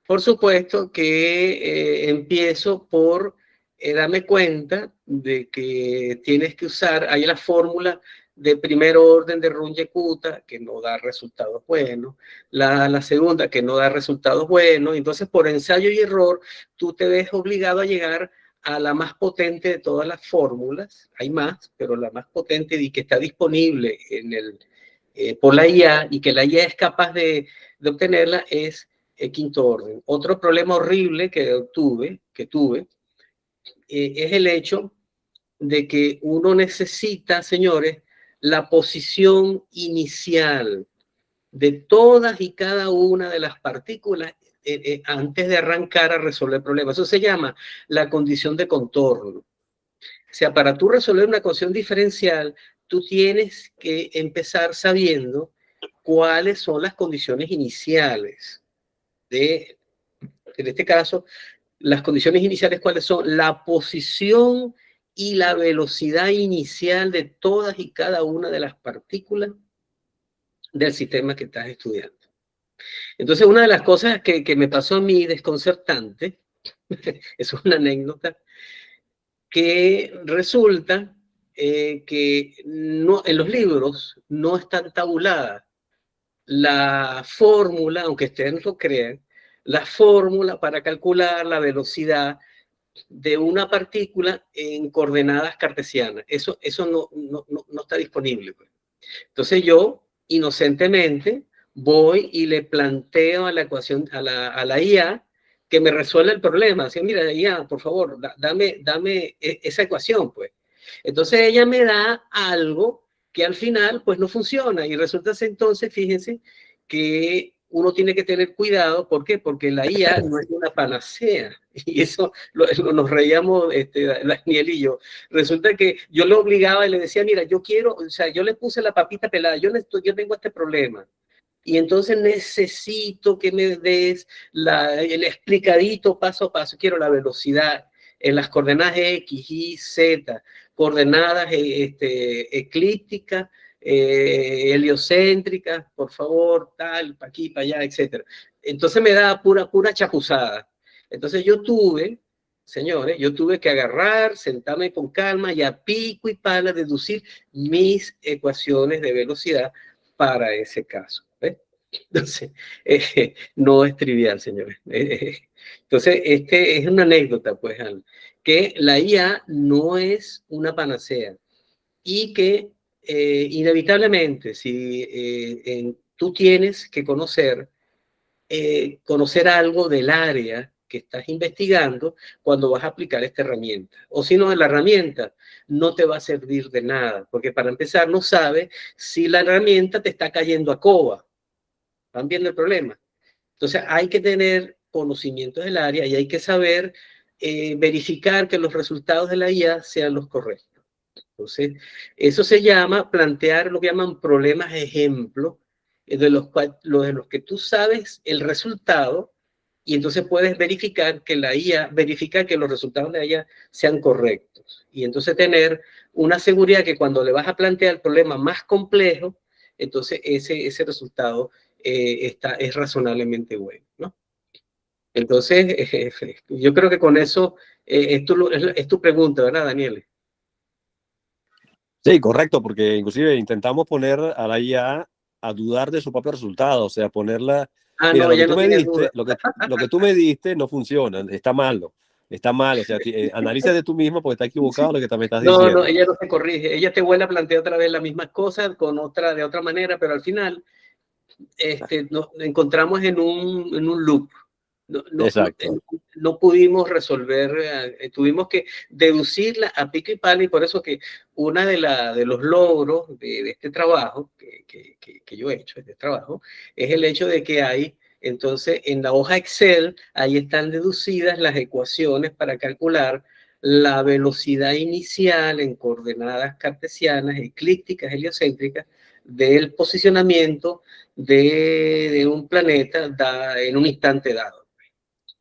por supuesto que empiezo por darme cuenta de que tienes que usar, hay la fórmula de primer orden de Runge-Kutta, que no da resultados buenos, la segunda que no da resultados buenos, entonces por ensayo y error tú te ves obligado a llegar a la más potente de todas las fórmulas, hay más, pero la más potente y que está disponible por la IA y que la IA es capaz de obtenerla es quinto orden. Otro problema horrible que tuve es el hecho de que uno necesita, señores, la posición inicial de todas y cada una de las partículas antes de arrancar a resolver problemas. Eso se llama la condición de contorno. O sea, para tú resolver una ecuación diferencial, tú tienes que empezar sabiendo cuáles son las condiciones iniciales en este caso, las condiciones iniciales, ¿cuáles son? La posición y la velocidad inicial de todas y cada una de las partículas del sistema que estás estudiando. Entonces, una de las cosas que me pasó a mí desconcertante, es una anécdota, que resulta que en los libros no están tabuladas la fórmula, aunque ustedes lo crean, la fórmula para calcular la velocidad de una partícula en coordenadas cartesianas. Eso no está disponible. Pues. Entonces yo, inocentemente, voy y le planteo a la ecuación, a la IA, que me resuelva el problema. Así, mira, IA, por favor, dame esa ecuación, pues. Entonces ella me da algo que al final, pues, no funciona. Y resulta entonces, fíjense, que uno tiene que tener cuidado. ¿Por qué? Porque la IA no es una panacea. Y eso nos reíamos Daniel y yo. Resulta que yo le obligaba y le decía, mira, yo quiero, o sea, yo le puse la papita pelada, yo tengo este problema. Y entonces necesito que me des el explicadito paso a paso. Quiero la velocidad en las coordenadas X, Y, Z, coordenadas eclípticas, heliocéntricas, por favor, tal, para aquí, para allá, etc. Entonces me da pura chapuzada. Entonces señores, yo tuve que agarrar, sentarme con calma y a pico y pala deducir mis ecuaciones de velocidad para ese caso. ¿Ves? Entonces, no es trivial, señores. Entonces, es una anécdota, pues, que la IA no es una panacea y que inevitablemente, si tú tienes que conocer algo del área que estás investigando cuando vas a aplicar esta herramienta. O si no, la herramienta no te va a servir de nada, porque para empezar no sabes si la herramienta te está cayendo a coba. ¿Están viendo el problema? Entonces hay que tener conocimientos del área y hay que saber verificar que los resultados de la IA sean los correctos. Entonces, eso se llama plantear lo que llaman problemas ejemplo, de los que tú sabes el resultado y entonces puedes verificar que la IA, verificar que los resultados de la IA sean correctos. Y entonces tener una seguridad que cuando le vas a plantear el problema más complejo, entonces ese resultado es razonablemente bueno, ¿no? Entonces, yo creo que con eso es tu pregunta, ¿verdad, Daniel? Sí, correcto, porque inclusive intentamos poner a la IA a dudar de su propio resultado, o sea, ponerla, mira, No, lo que ella tú no me tiene diste, duda. lo que tú me diste no funciona, está mal, o sea, analízate tú mismo porque está equivocado lo que también estás No, diciendo. ella no se corrige, ella te vuelve a plantear otra vez las mismas cosas de otra manera, pero al final nos encontramos en un loop. Exacto. No pudimos resolver, tuvimos que deducirla a pico y pala, y por eso que una de los logros de este trabajo que yo he hecho, este trabajo, es el hecho de que hay, entonces, en la hoja Excel, ahí están deducidas las ecuaciones para calcular la velocidad inicial en coordenadas cartesianas, eclípticas, heliocéntricas, del posicionamiento de un planeta en un instante dado.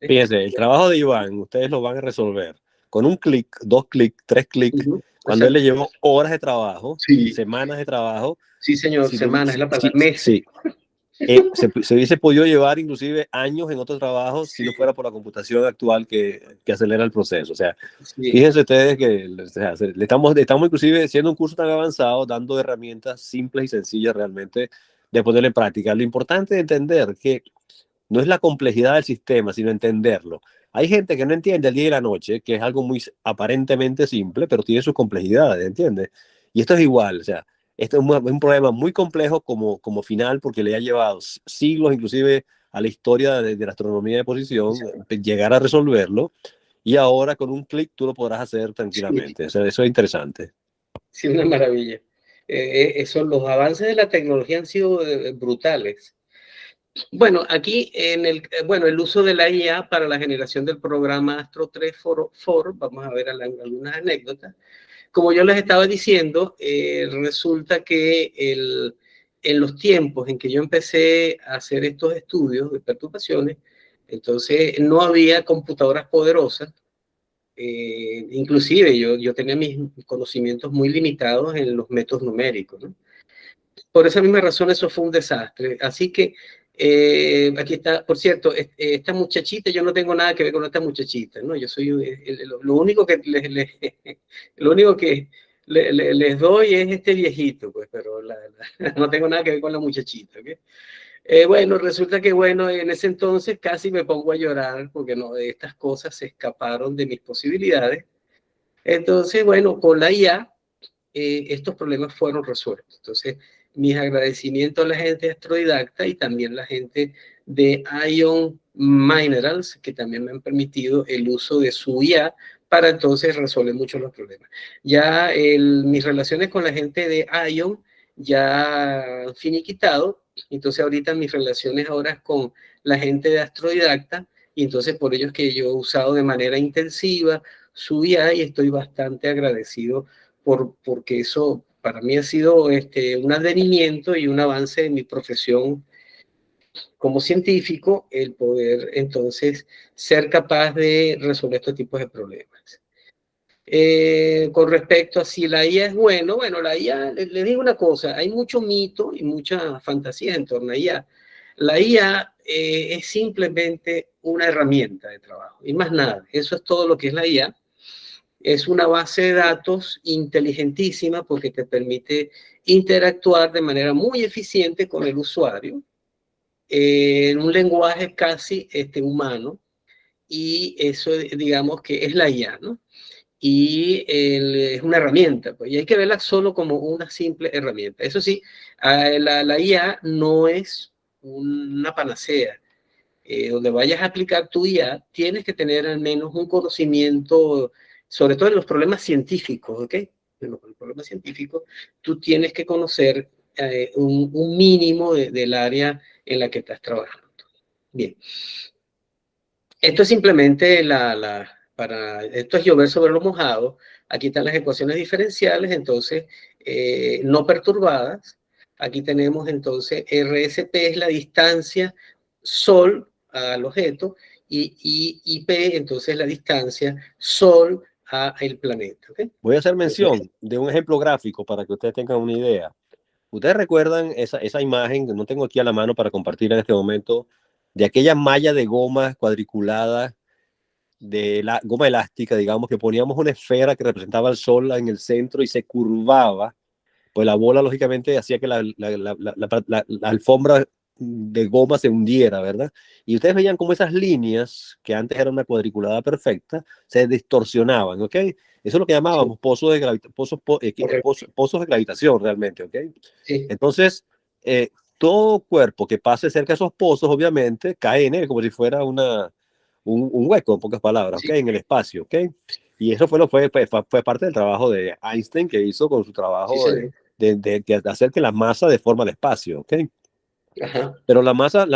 Fíjense, el trabajo de Iván, ustedes lo van a resolver con un clic, dos clics, tres clics, cuando él le Exacto. llevó horas de trabajo, Sí, semanas de trabajo. sí, señor, Si lo, semanas, es la palabra, meses. sí, se hubiese podido llevar inclusive años en otro trabajo si no fuera por la computación actual que acelera el proceso. O sea, Sí, fíjense ustedes que o sea, estamos inclusive siendo un curso tan avanzado, dando herramientas simples y sencillas realmente de poner en práctica. Lo importante es entender que no es la complejidad del sistema, sino entenderlo. Hay gente que no entiende el día y la noche, que es algo muy aparentemente simple, pero tiene sus complejidades, ¿entiendes? Y esto es igual, o sea, esto es un problema muy complejo como final, porque le ha llevado siglos inclusive a la historia de la astronomía de posición, llegar a resolverlo, y ahora con un clic tú lo podrás hacer sí, tranquilamente. O sea, eso es interesante. sí, una maravilla. Los avances de la tecnología han sido brutales. Bueno, aquí el uso de la IA para la generación del programa Astro 3 vamos a ver algunas anécdotas. Como yo les estaba diciendo, resulta que en los tiempos en que yo empecé a hacer estos estudios de perturbaciones, entonces no había computadoras poderosas. Inclusive yo tenía mis conocimientos muy limitados en los métodos numéricos, ¿no? Por esa misma razón eso fue un desastre. Así que aquí está, por cierto, esta muchachita, yo no tengo nada que ver con esta muchachita, ¿no? Yo soy, lo único que lo único que les doy es este viejito, pues, pero no tengo nada que ver con la muchachita, ¿ok? Bueno, resulta que, bueno, en ese entonces casi me pongo a llorar porque no, estas cosas se escaparon de mis posibilidades. Entonces, bueno, con la IA estos problemas fueron resueltos. Entonces, mis agradecimientos a la gente de Astrodidacta y también la gente de Ion Minerals, que también me han permitido el uso de su IA para entonces resolver muchos los problemas. Ya mis relaciones con la gente de Ion ya han finiquitado, entonces ahorita mis relaciones ahora con la gente de Astrodidacta, y entonces por ello es que yo he usado de manera intensiva su IA y estoy bastante agradecido porque eso para mí ha sido un advenimiento y un avance en mi profesión como científico, el poder entonces ser capaz de resolver estos tipos de problemas. Con respecto a si la IA es bueno, la IA, les digo una cosa, hay mucho mito y mucha fantasía en torno a IA. La IA es simplemente una herramienta de trabajo y más nada, eso es todo lo que es la IA. Es una base de datos inteligentísima porque te permite interactuar de manera muy eficiente con el usuario en un lenguaje casi humano, y eso digamos que es la IA, ¿no? Y es una herramienta, pues, y hay que verla solo como una simple herramienta. Eso sí, la IA no es una panacea. donde vayas a aplicar tu IA, tienes que tener al menos un conocimiento, sobre todo en los problemas científicos, ¿ok? En los problemas científicos, tú tienes que conocer un mínimo del área en la que estás trabajando. Bien. Esto es simplemente esto es llover sobre lo mojado. Aquí están las ecuaciones diferenciales, entonces, no perturbadas. Aquí tenemos entonces RSP es la distancia Sol al objeto y P entonces la distancia Sol al planeta. ¿Okay? Voy a hacer mención de un ejemplo gráfico para que ustedes tengan una idea. Ustedes recuerdan esa imagen, que no tengo aquí a la mano para compartir en este momento, de aquella malla de goma cuadriculada, de la goma elástica, digamos, que poníamos una esfera que representaba el sol en el centro y se curvaba. Pues la bola, lógicamente, hacía que la alfombra de goma se hundiera, ¿verdad? Y ustedes veían cómo esas líneas, que antes eran una cuadriculada perfecta, se distorsionaban, ¿ok? Eso es lo que llamábamos pozos de gravitación, realmente, ¿ok? Sí. Entonces, todo cuerpo que pase cerca de esos pozos, obviamente, cae en él como si fuera un hueco, en pocas palabras, ¿ok? En el espacio, ¿ok? Y eso fue parte del trabajo de Einstein, que hizo con su trabajo de hacer que la masa deforma el espacio, ¿ok? Ajá. Pero la masa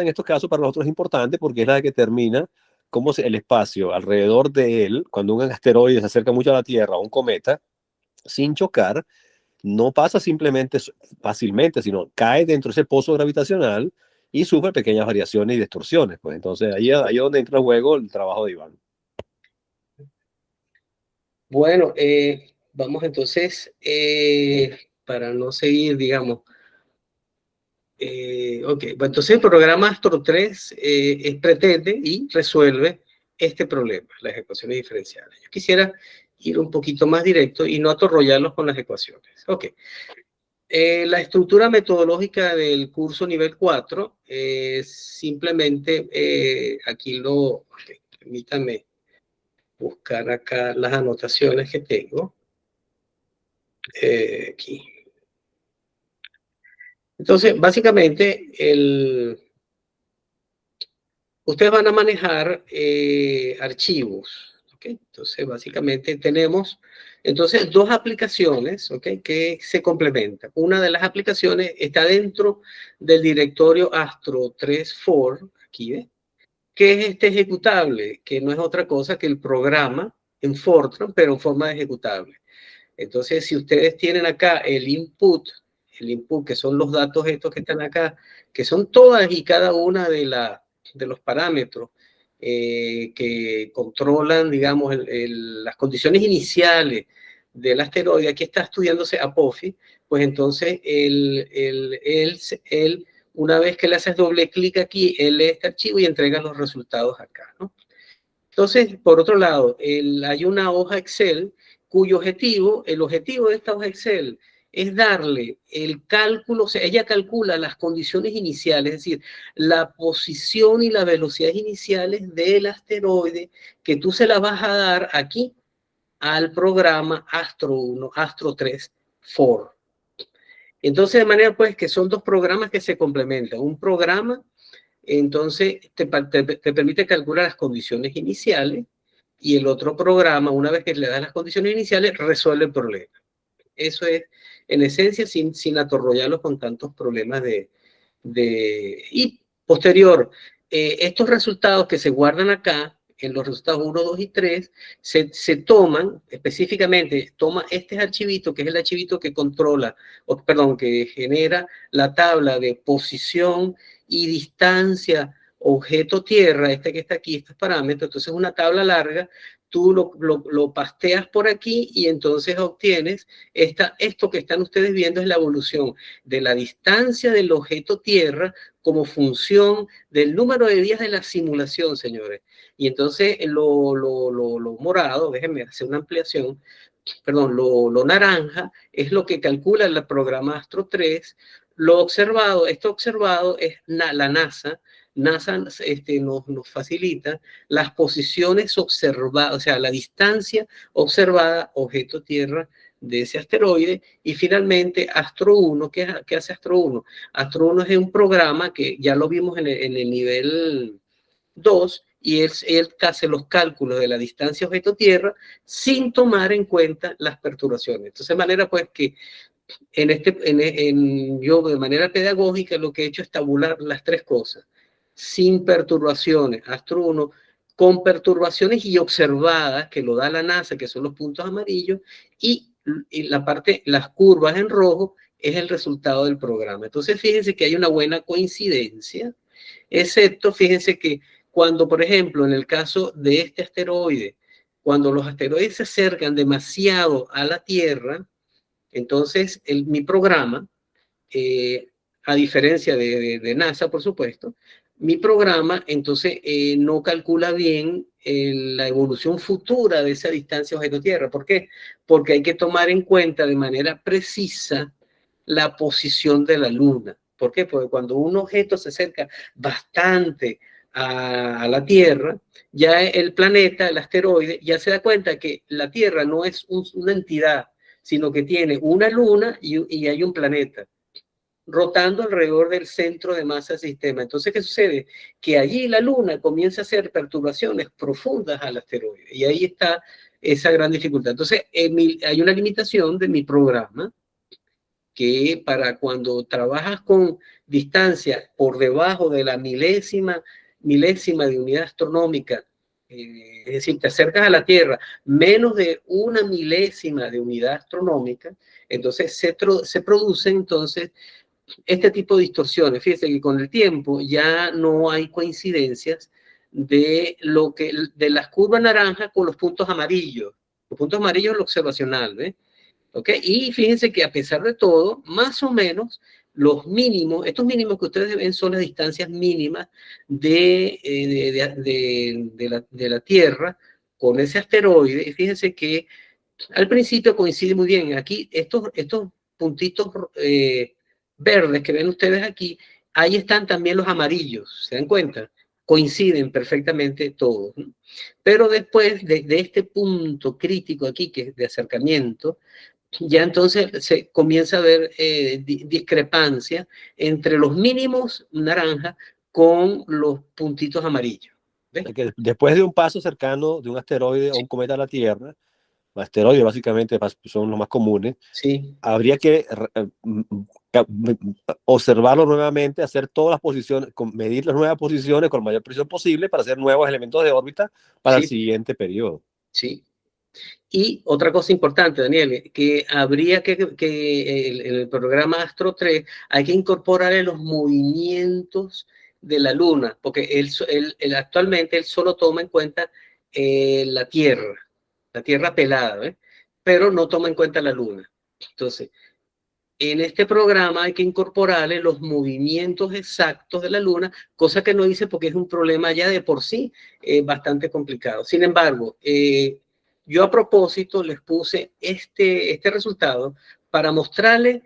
en estos casos para nosotros es importante porque es la que determina cómo el espacio alrededor de él, cuando un asteroide se acerca mucho a la Tierra o un cometa, sin chocar, no pasa simplemente fácilmente, sino cae dentro de ese pozo gravitacional y sufre pequeñas variaciones y distorsiones. Pues entonces ahí es donde entra en juego el trabajo de Iván. Bueno, vamos entonces, para no seguir, digamos, ok, bueno, entonces el programa Astro 3 pretende y resuelve este problema, las ecuaciones diferenciales. Yo quisiera ir un poquito más directo y no atorrollarlos con las ecuaciones. Ok. La estructura metodológica del curso nivel 4 simplemente aquí okay, permítanme buscar acá las anotaciones que tengo. Aquí. Entonces, básicamente, ustedes van a manejar archivos, ¿ok? Entonces, básicamente tenemos dos aplicaciones, ¿ok? Que se complementan. Una de las aplicaciones está dentro del directorio Astro 3.4, aquí, ¿ves? Que es este ejecutable, que no es otra cosa que el programa en Fortran, pero en forma de ejecutable. Entonces, si ustedes tienen acá el input, que son los datos estos que están acá, que son todas y cada una de los parámetros que controlan, digamos, las condiciones iniciales del asteroide, aquí está estudiándose Apophis, pues entonces una vez que le haces doble clic aquí, él lee este archivo y entrega los resultados acá, ¿no? Entonces, por otro lado, hay una hoja Excel cuyo el objetivo de esta hoja Excel es darle el cálculo, o sea, ella calcula las condiciones iniciales, es decir, la posición y las velocidades iniciales del asteroide que tú se las vas a dar aquí al programa Astro 1, Astro 3, 4. Entonces, de manera pues que son dos programas que se complementan. Un programa entonces te permite calcular las condiciones iniciales y el otro programa, una vez que le das las condiciones iniciales, resuelve el problema. Eso es, en esencia, sin atorrollarlos con tantos problemas y posterior, estos resultados que se guardan acá, en los resultados 1, 2 y 3, se toman, específicamente, toma este archivito, que es el archivito que controla, que genera la tabla de posición y distancia objeto-tierra, este que está aquí, estos parámetros, entonces es una tabla larga, tú lo pasteas por aquí y entonces obtienes esto que están ustedes viendo es la evolución de la distancia del objeto tierra como función del número de días de la simulación, señores. Y entonces lo morado, déjenme hacer una ampliación, perdón, lo naranja es lo que calcula el programa Astro 3. Esto observado es la NASA. NASA nos facilita las posiciones observadas, o sea, la distancia observada objeto Tierra de ese asteroide. Y finalmente Astro 1, ¿qué hace Astro 1? Astro 1 es un programa que ya lo vimos en el nivel 2, y él hace los cálculos de la distancia objeto-tierra sin tomar en cuenta las perturbaciones. Entonces, de manera pues que yo de manera pedagógica lo que he hecho es tabular las tres cosas: sin perturbaciones, Astro 1, con perturbaciones y observadas, que lo da la NASA, que son los puntos amarillos, y la parte, las curvas en rojo, es el resultado del programa. Entonces, fíjense que hay una buena coincidencia, excepto, fíjense que cuando, por ejemplo, en el caso de este asteroide, cuando los asteroides se acercan demasiado a la Tierra, entonces mi programa, a diferencia de NASA, por supuesto, mi programa entonces no calcula bien la evolución futura de esa distancia objeto-tierra. ¿Por qué? Porque hay que tomar en cuenta de manera precisa la posición de la Luna. ¿Por qué? Porque cuando un objeto se acerca bastante a la Tierra, ya el planeta, el asteroide, ya se da cuenta que la Tierra no es una entidad, sino que tiene una luna y hay un planeta rotando alrededor del centro de masa del sistema. Entonces, ¿qué sucede? Que allí la luna comienza a hacer perturbaciones profundas al asteroide, y ahí está esa gran dificultad. Entonces, hay una limitación de mi programa, que para cuando trabajas con distancias por debajo de la milésima de unidad astronómica, es decir, te acercas a la Tierra menos de una milésima de unidad astronómica, entonces se producen entonces este tipo de distorsiones. Fíjense que con el tiempo ya no hay coincidencias de las curvas naranjas con los puntos amarillos. Los puntos amarillos es lo observacional, ¿ves? ¿Okay? Y fíjense que a pesar de todo, más o menos los mínimos, estos mínimos que ustedes ven son las distancias mínimas de la Tierra con ese asteroide. Y fíjense que al principio coincide muy bien. Aquí estos puntitos verdes que ven ustedes aquí, ahí están también los amarillos, ¿se dan cuenta? Coinciden perfectamente todos, ¿no? Pero después de este punto crítico aquí, que es de acercamiento, ya entonces se comienza a ver discrepancia entre los mínimos naranja con los puntitos amarillos. ¿Ves? Que después de un paso cercano de un asteroide o un cometa a la Tierra, asteroides básicamente son los más comunes, sí, habría que observarlo nuevamente, hacer todas las posiciones, medir las nuevas posiciones con la mayor precisión posible para hacer nuevos elementos de órbita para el sí, siguiente periodo. sí. Y otra cosa importante, Daniel, que habría que en el programa Astro 3 hay que incorporarle los movimientos de la Luna, porque actualmente él solo toma en cuenta la Tierra pelada, ¿eh? Pero no toma en cuenta la Luna. Entonces, en este programa hay que incorporarle los movimientos exactos de la Luna, cosa que no hice porque es un problema ya de por sí bastante complicado. Sin embargo, yo a propósito les puse este resultado para mostrarles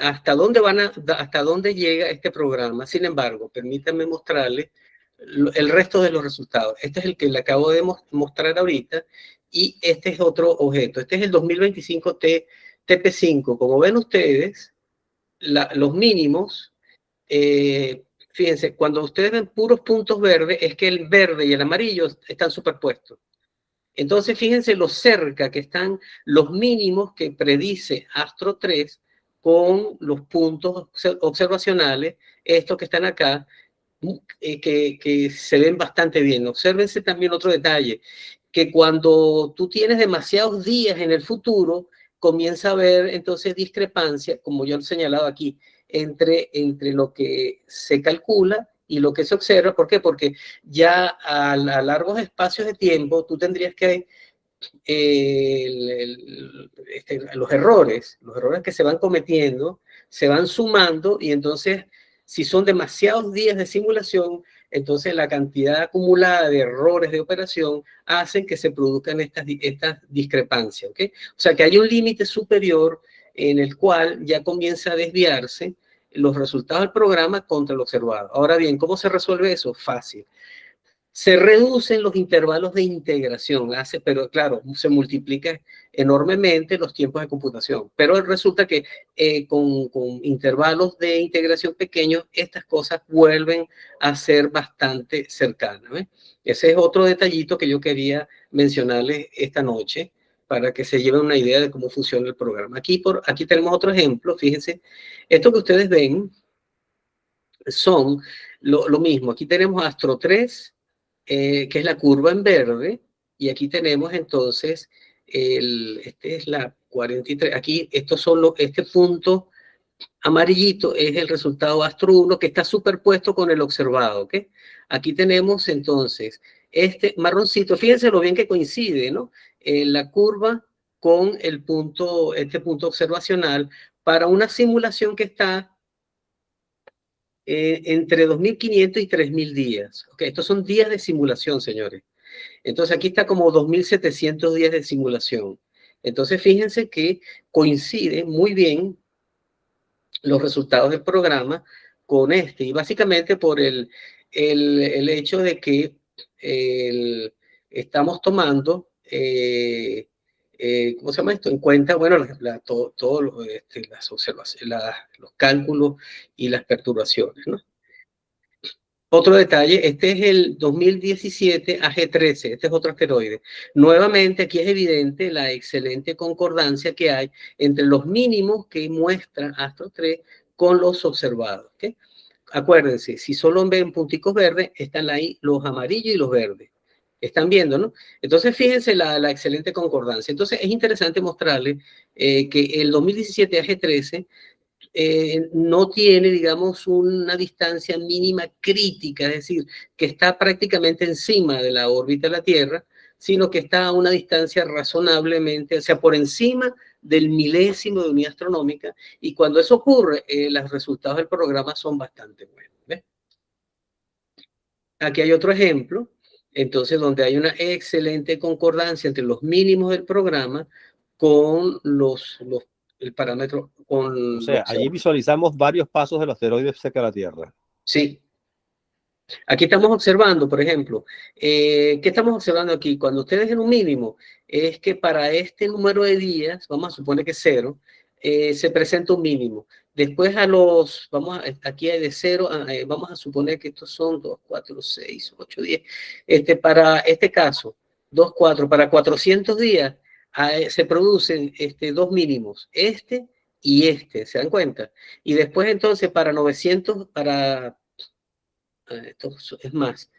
hasta dónde llega este programa. Sin embargo, permítanme mostrarles el resto de los resultados. Este es el que le acabo de mostrar ahorita, y este es otro objeto. Este es el 2025 TP5. Como ven ustedes, los mínimos, fíjense, cuando ustedes ven puros puntos verdes, es que el verde y el amarillo están superpuestos. Entonces, fíjense lo cerca que están los mínimos que predice Astro 3 con los puntos observacionales, estos que están acá, que se ven bastante bien. Obsérvense también otro detalle, que cuando tú tienes demasiados días en el futuro, comienza a haber entonces discrepancia, como yo he señalado aquí, entre lo que se calcula y lo que se observa. ¿Por qué? Porque ya a largos espacios de tiempo tú tendrías que los errores que se van cometiendo se van sumando, y entonces si son demasiados días de simulación, entonces la cantidad acumulada de errores de operación hacen que se produzcan estas discrepancias, ¿okay? O sea que hay un límite superior en el cual ya comienza a desviarse los resultados del programa contra lo observado. Ahora bien, ¿cómo se resuelve eso? Fácil. Se reducen los intervalos de integración, pero claro, se multiplica enormemente los tiempos de computación. Pero resulta que con intervalos de integración pequeños, estas cosas vuelven a ser bastante cercanas, ¿ves? Ese es otro detallito que yo quería mencionarles esta noche para que se lleven una idea de cómo funciona el programa. Aquí tenemos otro ejemplo, fíjense. Esto que ustedes ven son lo mismo. Aquí tenemos Astro 3, que es la curva en verde, y aquí tenemos entonces, este es la 43, aquí este punto amarillito es el resultado Astro 1 que está superpuesto con el observado, ¿ok? Aquí tenemos entonces este marroncito, fíjense lo bien que coincide, ¿no? La curva con este punto observacional para una simulación que está entre 2.500 y 3.000 días. Okay, estos son días de simulación, señores. Entonces aquí está como 2.700 días de simulación. Entonces fíjense que coincide muy bien los resultados del programa con este. Y básicamente por el hecho de que estamos tomando, ¿cómo se llama esto? En cuenta, bueno, todos las observaciones, los cálculos y las perturbaciones, ¿no? Otro detalle, este es el 2017 AG13, este es otro asteroide. Nuevamente, aquí es evidente la excelente concordancia que hay entre los mínimos que muestra Astro 3 con los observados. ¿Okay? Acuérdense, si solo ven punticos verdes, están ahí los amarillos y los verdes. Están viendo, ¿no? Entonces, fíjense la excelente concordancia. Entonces, es interesante mostrarles que el 2017 AG13 no tiene, digamos, una distancia mínima crítica, es decir, que está prácticamente encima de la órbita de la Tierra, sino que está a una distancia razonablemente, o sea, por encima del milésimo de unidad astronómica, y cuando eso ocurre, los resultados del programa son bastante buenos. ¿Ves? Aquí hay otro ejemplo, entonces, donde hay una excelente concordancia entre los mínimos del programa con el parámetro, con O sea, allí visualizamos varios pasos del asteroide cerca de la Tierra. Sí. Aquí estamos observando, por ejemplo, ¿qué estamos observando aquí? Cuando ustedes en un mínimo, es que para este número de días, vamos a suponer que es 0, se presenta un mínimo. Después aquí hay de 0, vamos a suponer que estos son 2, 4, 6, 8, 10. Para este caso, 2, 4, para 400 días se producen dos mínimos, y ¿se dan cuenta? Y después entonces para 900, esto es más,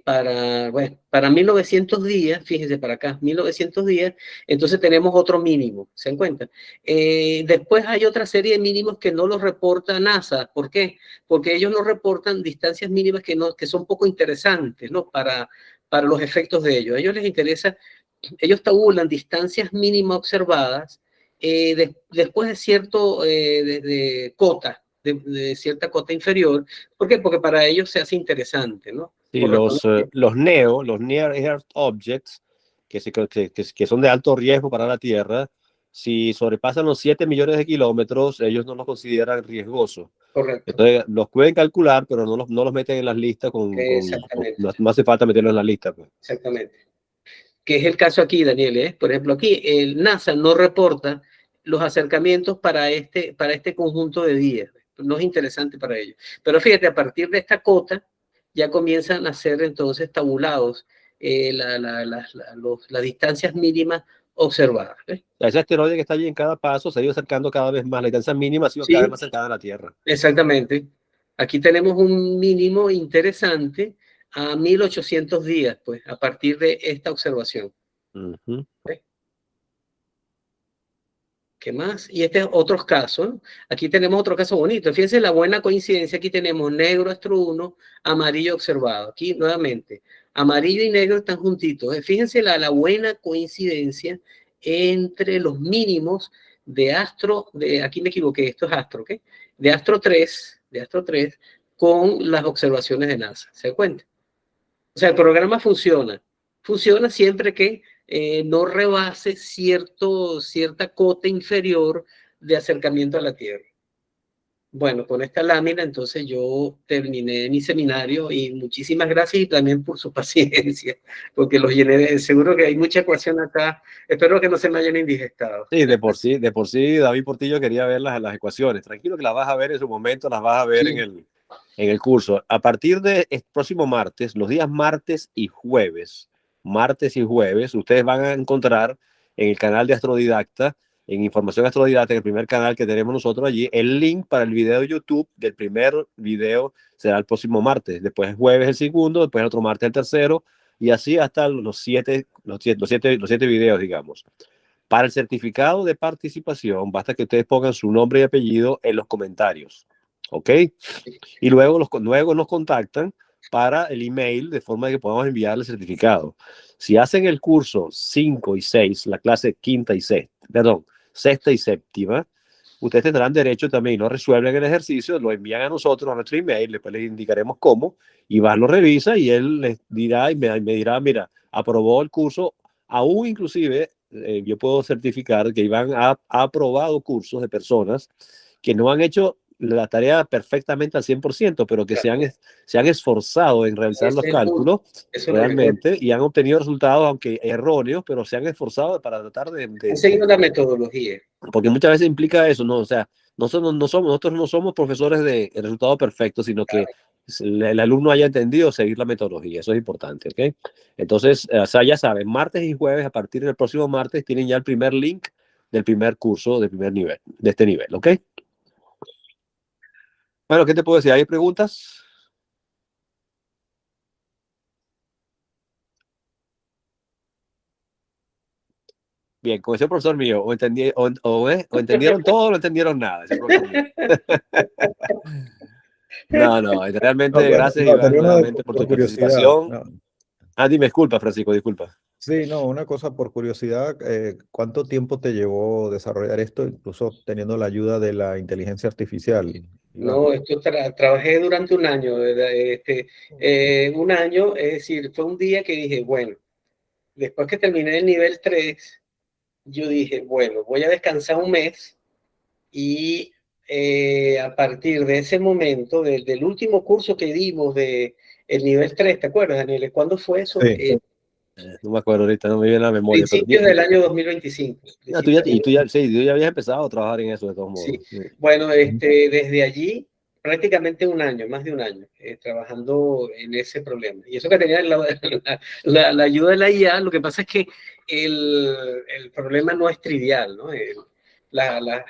para 1900 días, fíjense para acá, 1900 días, entonces tenemos otro mínimo, ¿se dan cuenta? Después hay otra serie de mínimos que no los reporta NASA, ¿por qué? Porque ellos no reportan distancias mínimas que son poco interesantes, ¿no? Para los efectos de ellos. A ellos les interesa, ellos tabulan distancias mínimas observadas después de cierto de cota, de cierta cota inferior. ¿Por qué? Porque para ellos se hace interesante, ¿no? Sí, los NEO, los Near Earth Objects, que son de alto riesgo para la Tierra, si sobrepasan los 7 millones de kilómetros, ellos no los consideran riesgosos. Correcto. Entonces, los pueden calcular, pero no los meten en las listas. No hace falta meterlos en las listas. Pues. Exactamente. Que es el caso aquí, Daniel, ¿eh? Por ejemplo, aquí el NASA no reporta los acercamientos para este conjunto de días. No es interesante para ellos. Pero fíjate, a partir de esta cota ya comienzan a ser entonces tabulados las distancias mínimas observadas. Ese asteroide que está allí en cada paso se ha ido acercando cada vez más. La distancia mínima ha sido cada vez más cercana a la Tierra. Exactamente. Aquí tenemos un mínimo interesante a 1800 días, pues, a partir de esta observación. ¿Qué más? Y este es otro caso, ¿no? Aquí tenemos otro caso bonito. Fíjense la buena coincidencia. Aquí tenemos negro Astro 1, amarillo observado. Aquí nuevamente, amarillo y negro están juntitos. Fíjense la buena coincidencia entre los mínimos de aquí me equivoqué, esto es Astro, ¿ok? De Astro 3 con las observaciones de NASA. ¿Se dan cuenta? O sea, el programa funciona. Funciona siempre que no rebase cierta cota inferior de acercamiento a la Tierra. Bueno, con esta lámina entonces yo terminé mi seminario y muchísimas gracias y también por su paciencia, porque los llené, seguro que hay mucha ecuación acá, espero que no se me hayan indigestado. Sí, de por sí, David Portillo quería ver las ecuaciones. Tranquilo que las vas a ver en su momento, las vas a ver Sí. en el curso. A partir de el próximo martes, los días martes y jueves, ustedes van a encontrar en el canal de Astrodidacta, en Información Astrodidacta, en el primer canal que tenemos nosotros allí, el link para el video de YouTube del primer video será el próximo martes. Después el jueves el segundo, después el otro martes el tercero, y así hasta los siete videos, digamos. Para el certificado de participación, basta que ustedes pongan su nombre y apellido en los comentarios, ¿ok? Y luego nos contactan para el email de forma que podamos enviar el certificado. Si hacen el curso 5 y 6, la clase quinta y sexta, perdón, sexta y séptima, ustedes tendrán derecho también, no resuelven el ejercicio, lo envían a nosotros, a nuestro email, después les indicaremos cómo, Iván lo revisa y él les dirá y me dirá, mira, aprobó el curso, aún inclusive yo puedo certificar que Iván ha aprobado cursos de personas que no han hecho la tarea perfectamente al 100%, pero que Claro. se han esforzado en realizar Ese los es el punto. cálculos Eso es lo que realmente y han obtenido resultados, aunque erróneos, pero se han esforzado para tratar han seguido la metodología. porque muchas veces implica eso, ¿no? O sea, nosotros no somos profesores de resultado perfecto, sino que el alumno haya entendido seguir la metodología. Eso es importante, ¿ok? Entonces, o sea, ya saben, martes y jueves, a partir del próximo martes, tienen ya el primer link del primer curso del primer nivel, de este nivel, ¿ok? Bueno, ¿qué te puedo decir? ¿Hay preguntas? Bien, como decía el profesor mío, o entendieron todo o no entendieron nada, ese profesor mío. No, no, No, realmente bueno, gracias no, Iván tenía una nuevamente por por tu curiosidad. participación. No. Ah, dime, disculpa, Francisco, disculpa. Sí, no, una cosa por curiosidad, ¿cuánto tiempo te llevó desarrollar esto, incluso teniendo la ayuda de la inteligencia artificial, Iván? No, esto trabajé durante un año, ¿verdad? Un año, es decir, fue un día que dije, bueno, después que terminé el nivel 3 yo dije, bueno, voy a descansar un mes y a partir de ese momento, del último curso que dimos de el nivel 3, ¿te acuerdas, Daniel? ¿Cuándo fue eso? Sí. No me acuerdo ahorita, no me viene a la memoria, pero Principios del año 2025. tú ya habías empezado a trabajar en eso de todos Sí, modos. Sí. bueno, desde allí prácticamente un año, más de un año, trabajando en ese problema. Y eso que tenía la ayuda de la IA, lo que pasa es que el problema no es trivial, ¿no? La, la,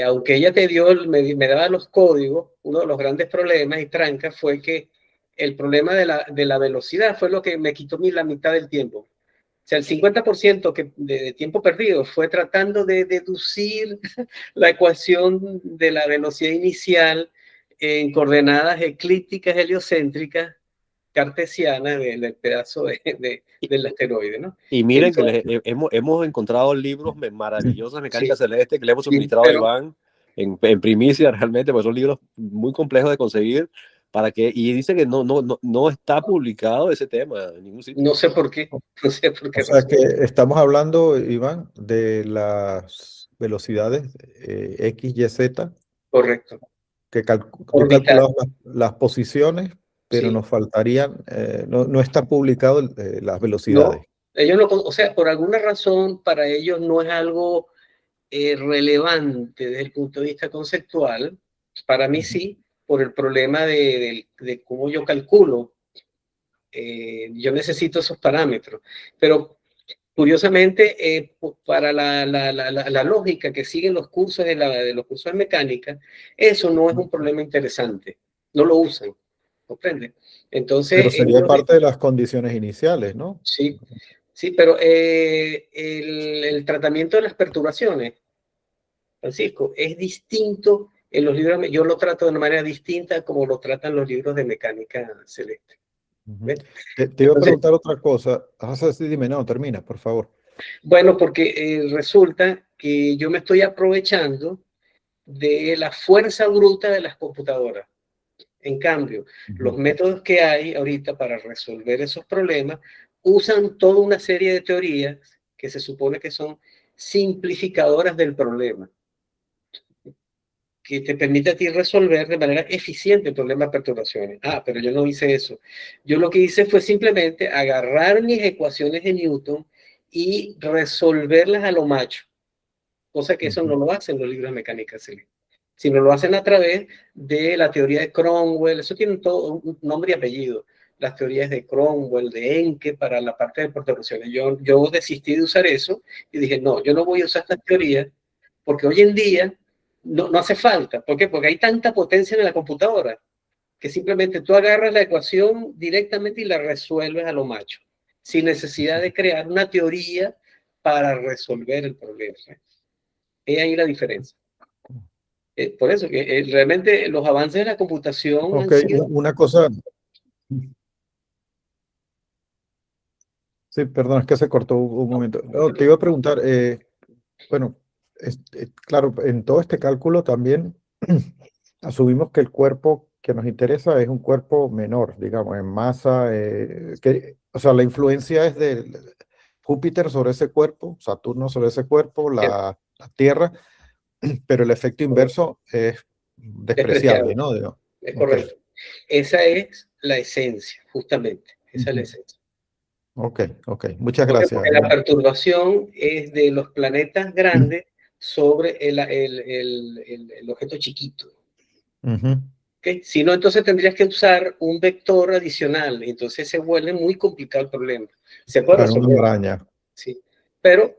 aunque ella te dio, me daba los códigos, uno de los grandes problemas y trancas fue que el problema de la velocidad fue lo que me quitó la mitad del tiempo. O sea, el 50% de tiempo perdido fue tratando de deducir la ecuación de la velocidad inicial en coordenadas eclípticas heliocéntricas cartesianas del pedazo del asteroide, ¿no? Y miren que Entonces, hemos encontrado libros maravillosos de mecánica sí, celeste que le hemos sí, suministrado a pero Iván en primicia realmente, porque son libros muy complejos de conseguir y dice que no está publicado ese tema en ningún sitio. no sé por qué, no sé por O qué sea razón. que estamos hablando, Iván, de las velocidades X, Y, Z, Correcto. que tú Orbital, calculabas las posiciones, pero sí. nos faltarían, no está publicado las velocidades. No, ellos no, o sea, por alguna razón para ellos no es algo relevante desde el punto de vista conceptual. Para mí Ujú. sí, por el problema de cómo yo calculo. Yo necesito esos parámetros. Pero curiosamente, para la lógica que siguen los cursos de los cursos de mecánica, eso no es un problema interesante. No lo usan, ¿comprende? Entonces, Pero sería ellos, parte de las condiciones iniciales, ¿no? sí, sí, pero el tratamiento de las perturbaciones, Francisco, es distinto en los libros, yo lo trato de una manera distinta como lo tratan los libros de mecánica celeste. Ujú. ¿Ves? Te iba a Entonces, preguntar otra cosa. Sí, dime, no, termina, por favor. bueno, porque resulta que yo me estoy aprovechando de la fuerza bruta de las computadoras. En cambio, los Ujú. métodos que hay ahorita para resolver esos problemas usan toda una serie de teorías que se supone que son simplificadoras del problema. que te permite a ti resolver de manera eficiente el problema de perturbaciones. Ah, pero yo no hice eso. Yo lo que hice fue simplemente agarrar mis ecuaciones de Newton y resolverlas a lo macho, cosa que eso no lo hacen los libros de mecánica celeste, sino lo hacen a través de la teoría de Cromwell. Eso tiene todo un nombre y apellido. Las teorías de Cromwell, de Encke, para la parte de perturbaciones. Yo desistí de usar eso y dije, no, yo no voy a usar estas teorías porque hoy en día no hace falta. ¿Por qué? Porque hay tanta potencia en la computadora que simplemente tú agarras la ecuación directamente y la resuelves a lo macho, sin necesidad de crear una teoría para resolver el problema. Es ahí la diferencia. Por eso que realmente los avances de la computación han sido... Una cosa. Sí, perdón, es que se cortó un momento. No, te iba a preguntar, bueno, claro, en todo este cálculo también asumimos que el cuerpo que nos interesa es un cuerpo menor, digamos, en masa, o sea, la influencia es de Júpiter sobre ese cuerpo, Saturno sobre ese cuerpo, la Tierra, pero el efecto inverso es despreciable, ¿no? Es correcto. Esa es la esencia, justamente. Esa es la esencia. Ok, muchas gracias. Porque la perturbación es de los planetas grandes sobre el objeto chiquito. ¿Okay? Si no, entonces tendrías que usar un vector adicional, entonces se vuelve muy complicado el problema. Se puede resolver. Una maraña. Sí, pero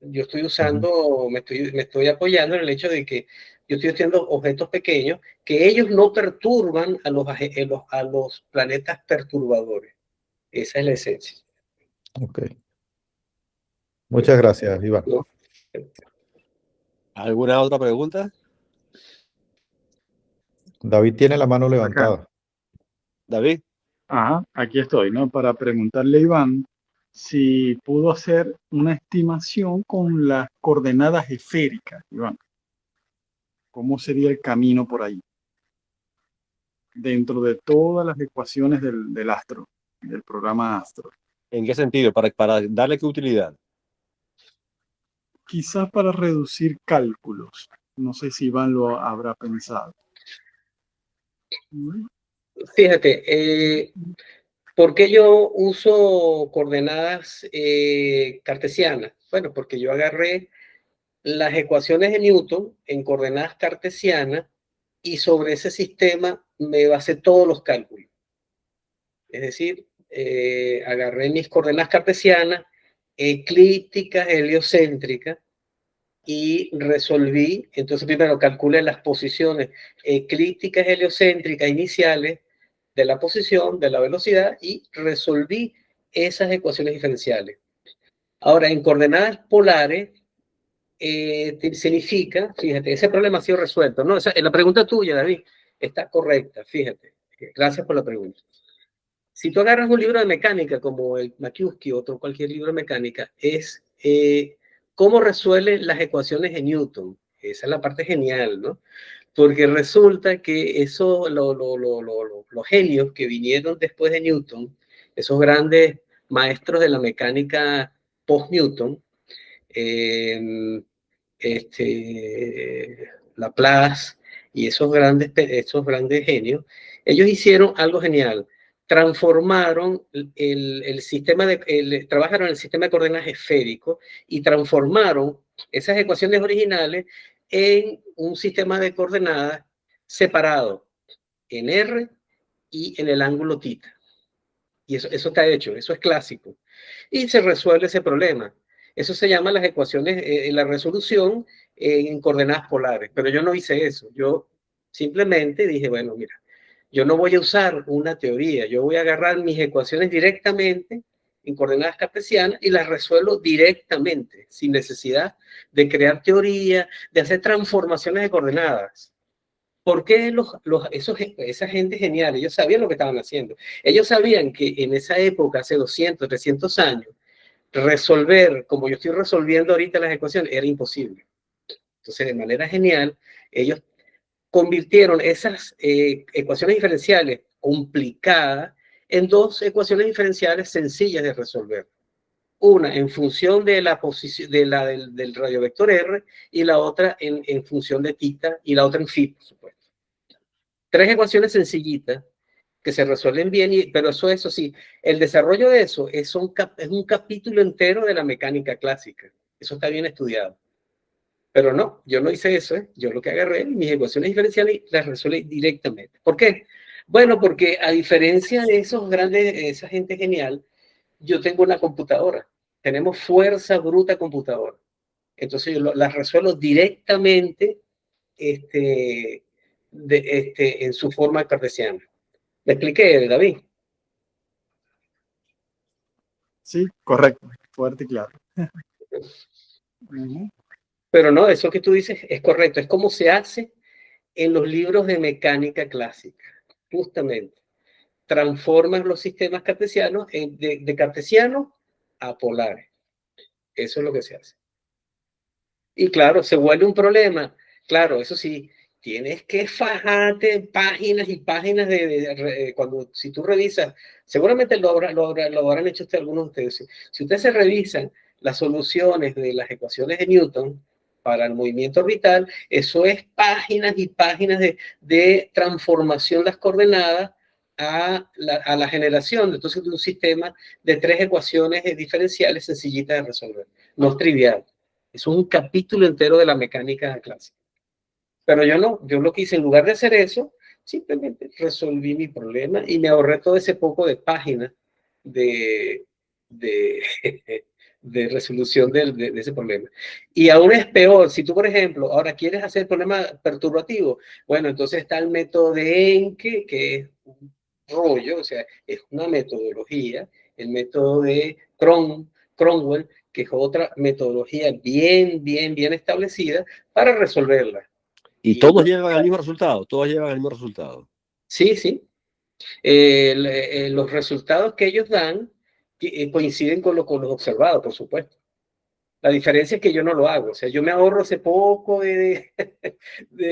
yo estoy usando, me estoy apoyando en el hecho de que yo estoy haciendo objetos pequeños que ellos no perturban a los planetas perturbadores. Esa es la esencia. Ok. Muchas gracias, Iván. ¿Alguna otra pregunta? David tiene la mano levantada. Acá. David. Ajá, aquí estoy, ¿no? Para preguntarle a Iván si pudo hacer una estimación con las coordenadas esféricas, Iván. ¿Cómo sería el camino por ahí? Dentro de todas las ecuaciones del astro, del programa Astro. ¿En qué sentido? ¿Para darle qué utilidad? Quizás para reducir cálculos. No sé si Iván lo habrá pensado. Fíjate, ¿por qué yo uso coordenadas cartesianas? Bueno, porque yo agarré las ecuaciones de Newton en coordenadas cartesianas y sobre ese sistema me basé todos los cálculos. Es decir, agarré mis coordenadas cartesianas, eclípticas, heliocéntricas, y resolví. Entonces primero calculé las posiciones eclípticas, heliocéntricas iniciales de la posición, de la velocidad, y resolví esas ecuaciones diferenciales. Ahora, en coordenadas polares, significa, fíjate, ese problema ha sido resuelto, ¿no? La pregunta tuya, David, está correcta, fíjate. Gracias por la pregunta. Si tú agarras un libro de mecánica como el Maciuski o otro cualquier libro de mecánica, es cómo resuelven las ecuaciones de Newton. Esa es la parte genial, ¿no? Porque resulta que los genios que vinieron después de Newton, esos grandes maestros de la mecánica post-Newton, Laplace y esos grandes genios, ellos hicieron algo genial. Transformaron el sistema trabajaron en el sistema de coordenadas esférico y transformaron esas ecuaciones originales en un sistema de coordenadas separado en R y en el ángulo θ. Y eso está hecho, eso es clásico. Y se resuelve ese problema. Eso se llama las ecuaciones, la resolución en coordenadas polares. Pero yo no hice eso. Yo simplemente dije, bueno, mira, yo no voy a usar una teoría. Yo voy a agarrar mis ecuaciones directamente en coordenadas cartesianas y las resuelvo directamente, sin necesidad de crear teoría, de hacer transformaciones de coordenadas. ¿Por qué esa gente genial? Ellos sabían lo que estaban haciendo. Ellos sabían que en esa época, hace 200, 300 años, resolver como yo estoy resolviendo ahorita las ecuaciones era imposible. Entonces, de manera genial, ellos convirtieron esas ecuaciones diferenciales complicadas en dos ecuaciones diferenciales sencillas de resolver. una en función de la posición del radiovector R y la otra en función de θ y la otra en phi, por supuesto. 3 ecuaciones sencillitas que se resuelven bien, pero eso sí, el desarrollo de eso es un capítulo entero de la mecánica clásica. Eso está bien estudiado. Pero no, yo no hice eso, ¿eh? Yo lo que agarré, mis ecuaciones diferenciales, las resuelvo directamente. ¿Por qué? Bueno, porque a diferencia de esos grandes, esa gente genial, yo tengo una computadora. Tenemos fuerza bruta computadora. Entonces yo las resuelvo directamente en su forma cartesiana. ¿Me expliqué, David? Sí, correcto, fuerte y claro. Pero no, eso que tú dices es correcto. Es como se hace en los libros de mecánica clásica, justamente. Transformas los sistemas cartesianos de cartesianos a polares. Eso es lo que se hace. Y claro, se vuelve un problema. Claro, eso sí, tienes que fajarte páginas y páginas si tú revisas, seguramente lo habrán hecho algunos de ustedes. Si ustedes se revisan las soluciones de las ecuaciones de Newton para el movimiento orbital, eso es páginas y páginas de transformación de las coordenadas a la generación entonces de un sistema de 3 ecuaciones diferenciales sencillitas de resolver. No es trivial. Es un capítulo entero de la mecánica clásica. Pero yo no, yo lo que hice, en lugar de hacer eso, simplemente resolví mi problema y me ahorré todo ese poco de páginas de, de, de resolución de ese problema. Y aún es peor, si tú, por ejemplo, ahora quieres hacer el problema perturbativo, bueno, entonces está el método de Encke, que es un rollo, o sea, es una metodología, el método de Cronwell, que es otra metodología bien establecida para resolverla. Y todos llevan al mismo resultado, todos llevan al mismo resultado. Sí, sí. Los resultados que ellos dan coinciden con los observados, por supuesto. La diferencia es que yo no lo hago. O sea, yo me ahorro ese poco de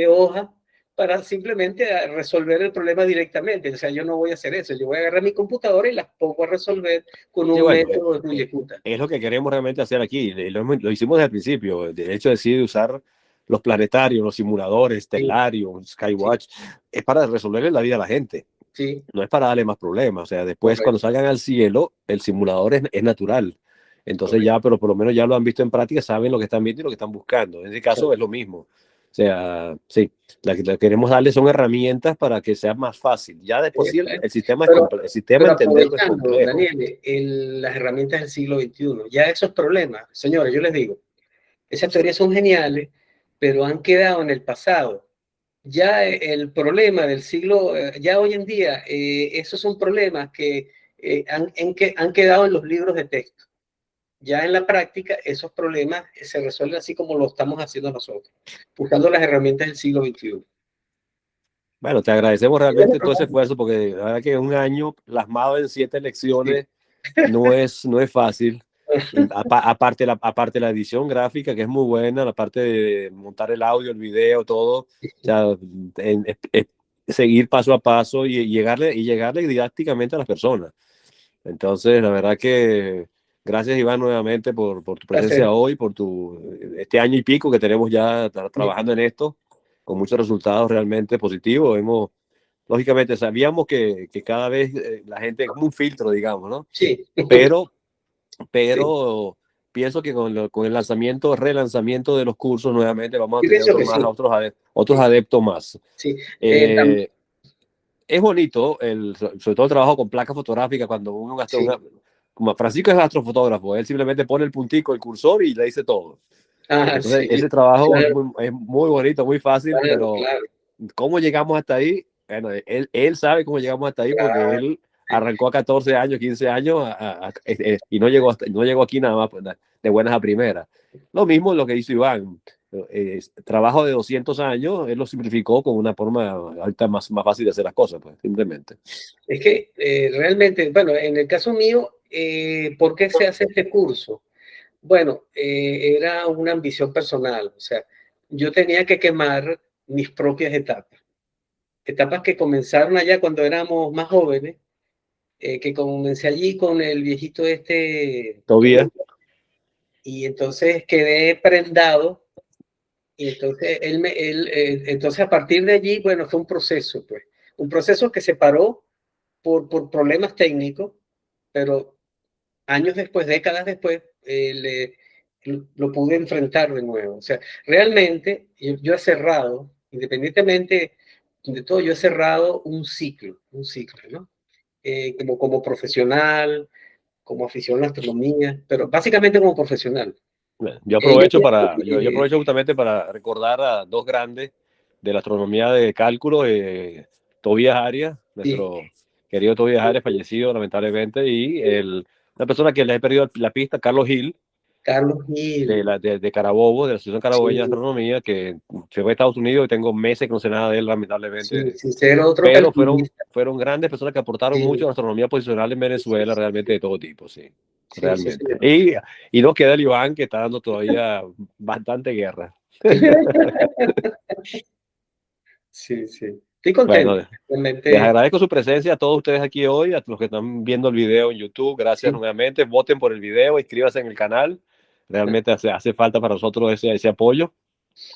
hoja para simplemente resolver el problema directamente. O sea, yo no voy a hacer eso. Yo voy a agarrar mi computadora y las pongo a resolver con un método de Ruye-Kutta. Es lo que queremos realmente hacer aquí. Lo hicimos desde el principio. De hecho, decidí usar los planetarios, los simuladores, Stellarium, Skywatch. Sí. Es para resolverle la vida a la gente. Sí. No es para darle más problemas. O sea, después cuando salgan al cielo, el simulador es natural. Entonces ya, pero por lo menos ya lo han visto en práctica, saben lo que están viendo y lo que están buscando. En ese caso es lo mismo. O sea, sí, la que queremos darle son herramientas para que sea más fácil. Ya después sí, el sistema el sistema entenderlo es complejo. Daniel, las herramientas del siglo XXI, ya esos problemas, señores, yo les digo, esas teorías son geniales, pero han quedado en el pasado. Ya el problema del siglo, ya hoy en día, esos son problemas que han quedado en los libros de texto. Ya en la práctica, esos problemas se resuelven así como lo estamos haciendo nosotros, buscando las herramientas del siglo XXI. Bueno, te agradecemos realmente todo ese esfuerzo, porque la verdad que un año plasmado en 7 lecciones no es fácil. Aparte la edición gráfica, que es muy buena, la parte de montar el audio, el video, todo, o sea, seguir paso a paso y llegarle didácticamente a las personas. Entonces, la verdad que gracias, Iván, nuevamente por tu presencia hoy, por este año y pico que tenemos ya trabajando en esto, con muchos resultados realmente positivos. Lógicamente, sabíamos que cada vez la gente es como un filtro, digamos, ¿no? Sí. Pero sí, pienso que con el relanzamiento de los cursos nuevamente vamos a tener otros adeptos más. Sí. Es bonito, sobre todo el trabajo con placa fotográfica, cuando uno gasta como Francisco es astrofotógrafo, él simplemente pone el puntico, el cursor y le dice todo. Entonces, ese trabajo es muy bonito, muy fácil, pero ¿cómo llegamos hasta ahí? Bueno, él sabe cómo llegamos hasta ahí porque él arrancó a 14 años, 15 años y no llegó aquí nada más de buenas a primeras. Lo mismo lo que hizo Iván. Trabajo de 200 años, él lo simplificó con una forma más fácil de hacer las cosas, pues, simplemente. Es que realmente, bueno, en el caso mío, ¿por qué se hace este curso? Bueno, era una ambición personal, o sea, yo tenía que quemar mis propias etapas que comenzaron allá cuando éramos más jóvenes, que comencé allí con el viejito Tobías. y entonces quedé prendado, y entonces entonces a partir de allí, bueno, fue un proceso que se paró por problemas técnicos, pero años después, décadas después, lo pude enfrentar de nuevo. O sea, realmente yo he cerrado, independientemente de todo, yo he cerrado un ciclo, ¿no? Como profesional, como aficionado a la astronomía, pero básicamente como profesional. Yo aprovecho justamente para recordar a dos grandes de la astronomía de cálculo, Tobías Arias, nuestro querido Tobías Arias, fallecido lamentablemente, y una persona que le he perdido la pista, Carlos Gil, de Carabobo, de la Asociación Carabobeña de Astronomía, que se fue a Estados Unidos y tengo meses que no sé nada de él, lamentablemente. Pero fueron grandes personas que aportaron mucho a la astronomía posicional en Venezuela, realmente de todo tipo, realmente. Y nos queda el Iván, que está dando todavía bastante guerra. Sí. Estoy contento. Bueno, les agradezco su presencia a todos ustedes aquí hoy, a los que están viendo el video en YouTube. Gracias nuevamente. Voten por el video, inscríbanse en el canal. Realmente hace falta para nosotros ese apoyo.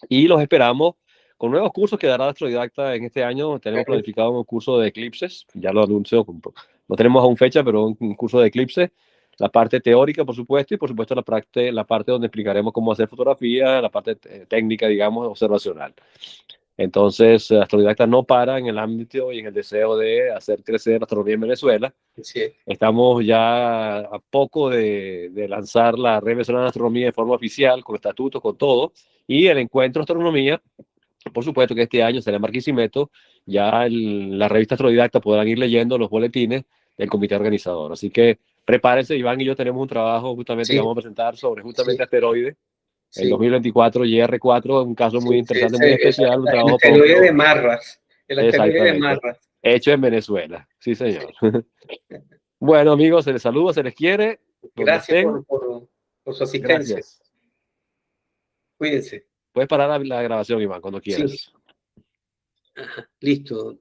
Y los esperamos con nuevos cursos que dará Astrodidacta en este año. Tenemos planificado un curso de eclipses, ya lo anuncio, no tenemos aún fecha, pero un curso de eclipses. La parte teórica, por supuesto, y por supuesto la parte donde explicaremos cómo hacer fotografía, la parte técnica, digamos, observacional. Entonces, Astrodidacta no para en el ámbito y en el deseo de hacer crecer la astronomía en Venezuela. Estamos ya a poco de lanzar la Red Venezolana de Astronomía de forma oficial, con estatutos, con todo, y el encuentro de astronomía, por supuesto que este año será en Barquisimeto. Ya la revista Astrodidacta podrán ir leyendo los boletines del comité organizador. Así que prepárense, Iván y yo tenemos un trabajo justamente que vamos a presentar sobre justamente asteroides. El 2024 YR4, un caso muy interesante, muy especial, un trabajo el asteroide de Marras. El asteroide de Marras. Hecho en Venezuela, sí señor. Bueno amigos, se les saluda, se les quiere. Gracias por su asistencia. Gracias. Cuídense. Puedes parar la grabación, Iván, cuando quieras. Listo.